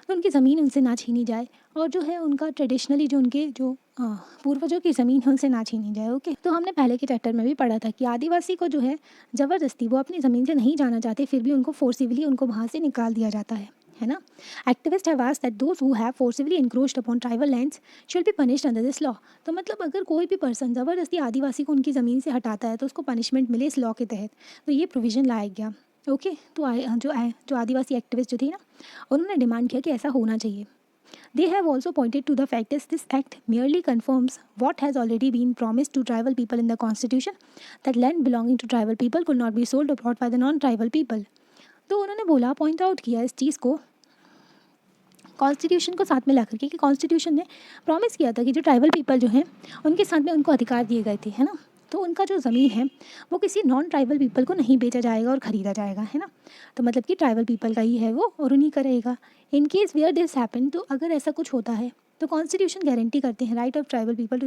तो उनकी ज़मीन उनसे ना छीनी जाए, और जो है उनका ट्रेडिशनली जो उनके जो पूर्वजों की ज़मीन है उनसे ना छीनी जाए। ओके, तो हमने पहले के चैप्टर में भी पढ़ा था कि आदिवासी को जो है ज़बरदस्ती वो अपनी ज़मीन से नहीं जाना चाहते, फिर भी उनको फोर्सिवली उनको वहाँ से निकाल दिया जाता है ना। Activist have asked that those who have forcibly encroached upon tribal lands should be punished under this law. तो मतलब अगर कोई भी पर्सन ज़बरदस्ती आदिवासी को उनकी ज़मीन से हटाता है तो उसको पनिशमेंट मिले इस लॉ के तहत, तो ये प्रोविज़न लाया गया। ओके, तो जो आदिवासी एक्टिविस्ट जो थी ना, उन्होंने डिमांड किया कि ऐसा होना चाहिए। They have also pointed to the fact that this act merely confirms what has already been promised to tribal people in the constitution, that land belonging to tribal people could not be sold or bought by the non-tribal people। तो उन्होंने बोला, point out किया इस चीज़ को, constitution को साथ में ला करके, कि कॉन्स्टिट्यूशन ने प्रॉमिस किया था कि जो ट्राइबल पीपल जो हैं उनके साथ में उनको अधिकार दिए गए थे, है ना। तो उनका जो ज़मीन है वो किसी नॉन ट्राइबल पीपल को नहीं बेचा जाएगा और ख़रीदा जाएगा, है ना। तो मतलब कि ट्राइबल पीपल का ही है वो और उन्हीं का रहेगा। In case where this happen, तो अगर ऐसा कुछ होता है तो कॉन्स्टिट्यूशन गारंटी करते हैं right of tribal people to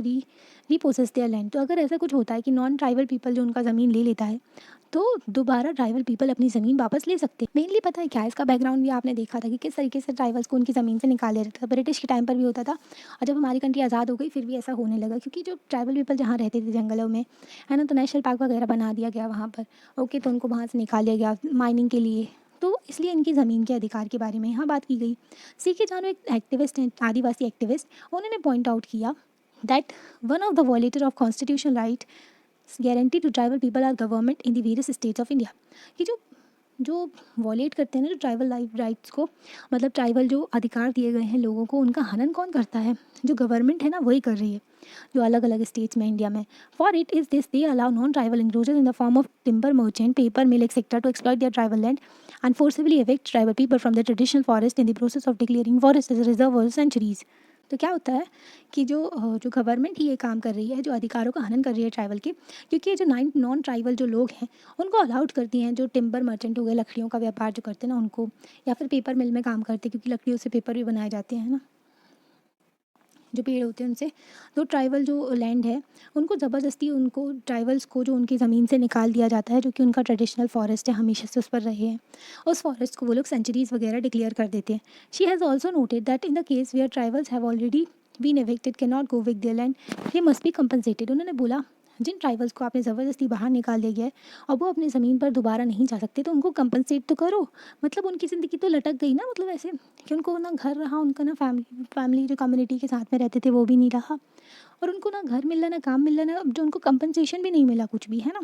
repossess their land. तो अगर ऐसा कुछ होता है कि नॉन ट्राइबल पीपल जो उनका ज़मीन ले लेता है, तो दोबारा ट्राइबल पीपल अपनी ज़मीन वापस ले सकते हैं। मेनली पता है क्या है इसका बैकग्राउंड भी आपने देखा था कि किस तरीके से ट्राइबल्स को उनकी ज़मीन से निकाल दिया था। ब्रिटिश के टाइम पर भी होता था, और जब हमारी कंट्री आज़ाद हो गई फिर भी ऐसा होने लगा, क्योंकि जो ट्राइबल पीपल जहाँ रहते थे जंगलों में, है ना, तो नेशनल पार्क वगैरह बना दिया गया वहाँ पर। ओके, तो उनको वहाँ से निकाल दिया गया माइनिंग के लिए, तो इसलिए इनकी ज़मीन के अधिकार के बारे में यहाँ बात की गई। सीके जानो एक एक्टिविस्ट हैं, आदिवासी एक्टिविस्ट, उन्होंने पॉइंट आउट किया that one of the violator of constitution right guarantee to tribal people are government in the various states of India. कि जो वॉलेट करते हैं ना, जो ट्राइबल लाइफ राइट्स को, मतलब ट्राइबल जो अधिकार दिए गए हैं लोगों को, उनका हनन कौन करता है? जो गवर्नमेंट है ना, वही कर रही है, जो अलग अलग स्टेट्स में इंडिया में। For it is this they allow non tribal encroachers in the form of timber merchant, paper mill etcetera to exploit their tribal land and forcibly evict tribal people from the traditional forest in the process of declaring forest as a reserve for centuries। तो क्या होता है कि जो government ही ये काम कर रही है, जो अधिकारों का हनन कर रही है ट्राइबल के, क्योंकि ये जो नॉन ट्राइबल जो लोग हैं उनको अलाउड करती हैं, जो टिम्बर मर्चेंट हो गए, लकड़ियों का व्यापार जो करते हैं ना उनको, या फिर पेपर मिल में काम करते हैं, क्योंकि लकड़ियों से पेपर भी बनाए जाते हैं ना, जो पेड़ होते हैं उनसे। तो ट्राइबल जो लैंड है उनको ज़बरदस्ती, उनको ट्राइबल्स को जो उनकी ज़मीन से निकाल दिया जाता है, जो कि उनका ट्रेडिशनल फॉरेस्ट है, हमेशा से उस पर रहे हैं। उस फॉरेस्ट को वो लोग सेंचुरीज़ वगैरह डिक्लेयर कर देते हैं। She has also noted that in the case where tribals have already been evicted can not go with their land, they must be compensated. उन्होंने बोला जिन ट्राइबल्स को आपने ज़बरदस्ती बाहर निकाल दिया गया है और वो अपनी ज़मीन पर दोबारा नहीं जा सकते, तो उनको कंपनसेट तो करो। मतलब उनकी ज़िंदगी तो लटक गई ना, मतलब ऐसे कि उनको ना घर रहा, उनका ना फैमिली जो कम्युनिटी के साथ में रहते थे वो भी नहीं रहा, और उनको ना घर मिल रहा, ना काम मिल रहा, ना जो उनको कंपनसेशन भी नहीं मिला कुछ भी, है ना।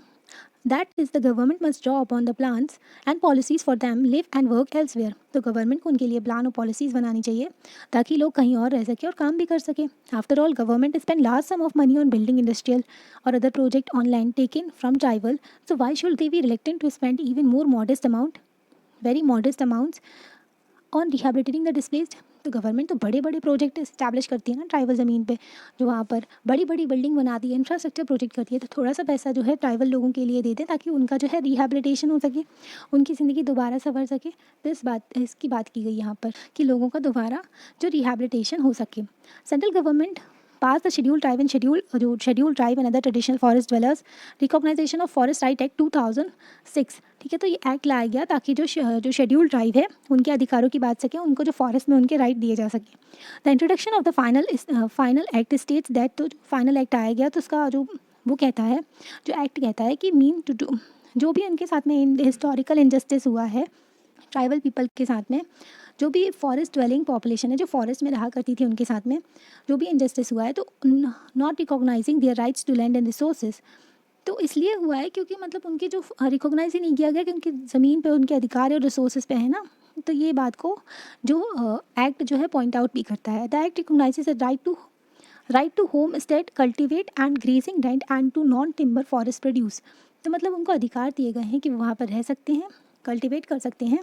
That is the government must draw upon the plans and policies for them live and work elsewhere. तो गवर्नमेंट को उनके लिए प्लान और पॉलिसीज़ बनानी चाहिए ताकि लोग कहीं और रह सके और काम भी कर सके। After all government spend large sum of money on building industrial or other project on land taken from tribal, so why should they be reluctant to spend even more modest amount, very modest amounts on rehabilitating the displaced. तो government तो बड़े बड़े project establish करती है ना tribal ज़मीन पे, जो वहाँ पर बड़ी बड़ी बिल्डिंग बनाती है, इंफ्रास्ट्रक्चर प्रोजेक्ट करती है, तो थोड़ा सा पैसा जो है ट्राइबल लोगों के लिए दे दें ताकि उनका जो है रिहेबिलिटेशन हो सके, उनकी ज़िंदगी दोबारा संवर सके। तो इसकी बात की गई यहाँ पर कि लोगों का दोबारा जो रिहेबिलिटेशन हो सके। Central government pass the schedule tribe and schedule tribe and other traditional forest dwellers recognization of forest right act 2006। ठीक है, तो ये एक्ट लाया गया ताकि जो शेड्यूल ट्राइब है उनके अधिकारों की बात सके, उनको जो फॉरेस्ट में उनके राइट दिए जा सके। The introduction of the final act states that, तो फाइनल एक्ट आया गया तो उसका जो वो कहता है, जो एक्ट कहता है कि मीन टू जो भी उनके साथ में हिस्टोरिकल इनजस्टिस हुआ है ट्राइबल पीपल के साथ में, जो भी फॉरेस्ट ड्वेलिंग पॉपुलेशन है जो फॉरेस्ट में रहा करती थी उनके साथ में जो भी इनजस्टिस हुआ है, तो not recognizing their rights to land and resources. तो इसलिए हुआ है क्योंकि मतलब उनकी जो रिकॉग्नाइज ही नहीं किया गया कि उनकी ज़मीन पे उनके अधिकार और रिसोर्सेज पे है ना। तो ये बात को जो एक्ट जो है पॉइंट आउट भी करता है। The act recognizes right to home state cultivate and grazing land and to non timber forest produce. तो मतलब उनको अधिकार दिए गए हैं कि वो वहाँ पर रह सकते हैं, कल्टिवेट कर सकते हैं,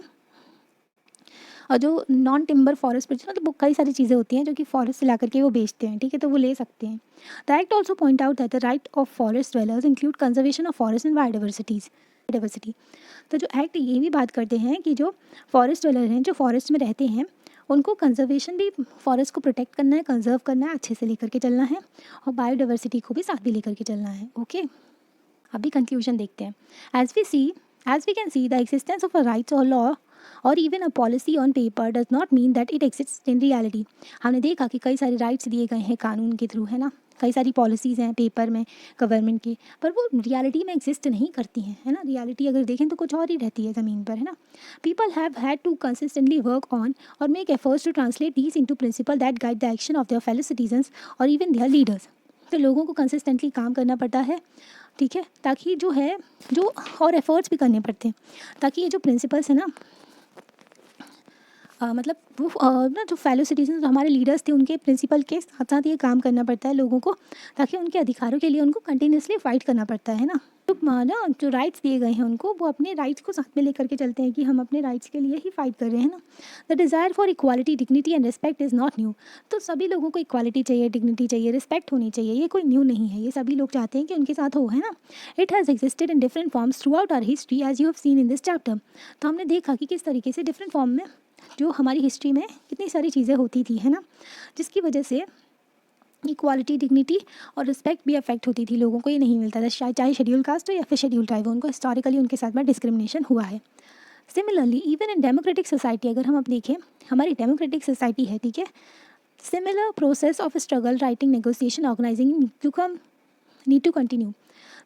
और जो नॉन टिम्बर फॉरेस्ट प्रोड्यूस मतलब कई सारी चीज़ें होती हैं जो कि फॉरेस्ट से ला करके वो बेचते हैं, ठीक है, तो वो ले सकते हैं। The act also point out that the right of forest dwellers include conservation of forest and biodiversity. तो जो एक्ट ये भी बात करते हैं कि जो फॉरेस्ट ड्वेलर हैं, जो फॉरेस्ट में रहते हैं,
उनको कंजर्वेशन भी, फॉरेस्ट को प्रोटेक्ट करना है, कंजर्व करना है, अच्छे से लेकर के चलना है, और बायोडाइवर्सिटी को भी साथ भी लेकर के चलना है। ओके, अभी कंक्लूजन देखते हैं। As we can see the existence of a rights और लॉ और even a policy on paper does not mean that it exist in reality. हमने देखा कि कई सारे राइट्स दिए गए हैं कानून के थ्रू, है ना, कई सारी पॉलिसीज़ हैं पेपर में गवर्नमेंट की, पर वो रियलिटी में एग्जिस्ट नहीं करती हैं, है ना। रियलिटी अगर देखें तो कुछ और ही रहती है ज़मीन पर, है ना। People have had to consistently work on और make efforts to translate these into principle that guide the action of their fellow citizens और इवन देयर लीडर्स। तो लोगों को कंसिस्टेंटली काम करना पड़ता है, ठीक है, ताकि जो है जो और एफर्ट्स भी करने पड़ते हैं ताकि ये जो प्रिंसिपल्स है ना, मतलब वो ना जो फेलो सिटीजन हमारे लीडर्स थे उनके प्रिंसिपल के साथ साथ ये काम करना पड़ता है लोगों को, ताकि उनके अधिकारों के लिए उनको कंटिन्यूसली फाइट करना पड़ता है ना। तो ना जो राइट्स दिए गए हैं उनको, वो अपने राइट्स को साथ में लेकर के चलते हैं कि हम अपने राइट्स के लिए ही फाइट कर रहे हैं ना। The desire for equality, dignity and respect is not new. तो सभी लोगों को इक्वालिटी चाहिए, डिग्निटी चाहिए, रिस्पेक्ट होनी चाहिए, ये कोई न्यू नहीं है, ये सभी लोग चाहते हैं कि उनके साथ हो, है ना। It has existed in different forms throughout our history as you have seen in this chapter. तो हमने देखा कि किस तरीके से डिफरेंट फॉर्म में जो हमारी हिस्ट्री में कितनी सारी चीज़ें होती थी, है ना, जिसकी वजह से इक्वालिटी, डिग्निटी और रिस्पेक्ट भी अफेक्ट होती थी, लोगों को ये नहीं मिलता था, चाहे शेड्यूल कास्ट हो या फिर शेड्यूल ट्राइब हो, उनको हिस्टोरिकली उनके साथ में डिस्क्रिमिनेशन हुआ है। Similarly even in democratic society, अगर हम अब देखें हमारी डेमोक्रेटिक सोसाइटी है, ठीक है, similar process of struggle, writing, negotiation, organizing need to continue.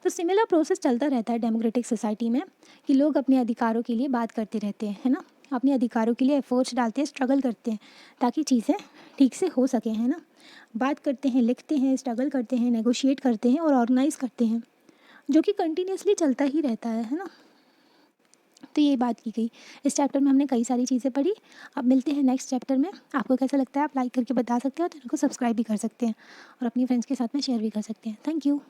तो सिमिलर प्रोसेस चलता रहता है डेमोक्रेटिक सोसाइटी में कि लोग अपने अधिकारों के लिए बात करते रहते हैं, है ना, अपने अधिकारों के लिए एफर्ट्स डालते हैं, स्ट्रगल करते हैं ताकि चीज़ें ठीक से हो सकें, है ना। बात करते हैं, लिखते हैं, स्ट्रगल करते हैं, नेगोशिएट करते हैं और ऑर्गेनाइज करते हैं, जो कि कंटिन्यूसली चलता ही रहता है ना। तो ये बात की गई। इस चैप्टर में हमने कई सारी चीज़ें पढ़ी। अब मिलते हैं नेक्स्ट चैप्टर में। आपको कैसा लगता है आप लाइक करके बता सकते हो, चैनल को सब्सक्राइब भी कर सकते हैं और अपनी फ्रेंड्स के साथ में शेयर भी कर सकते हैं। Thank you.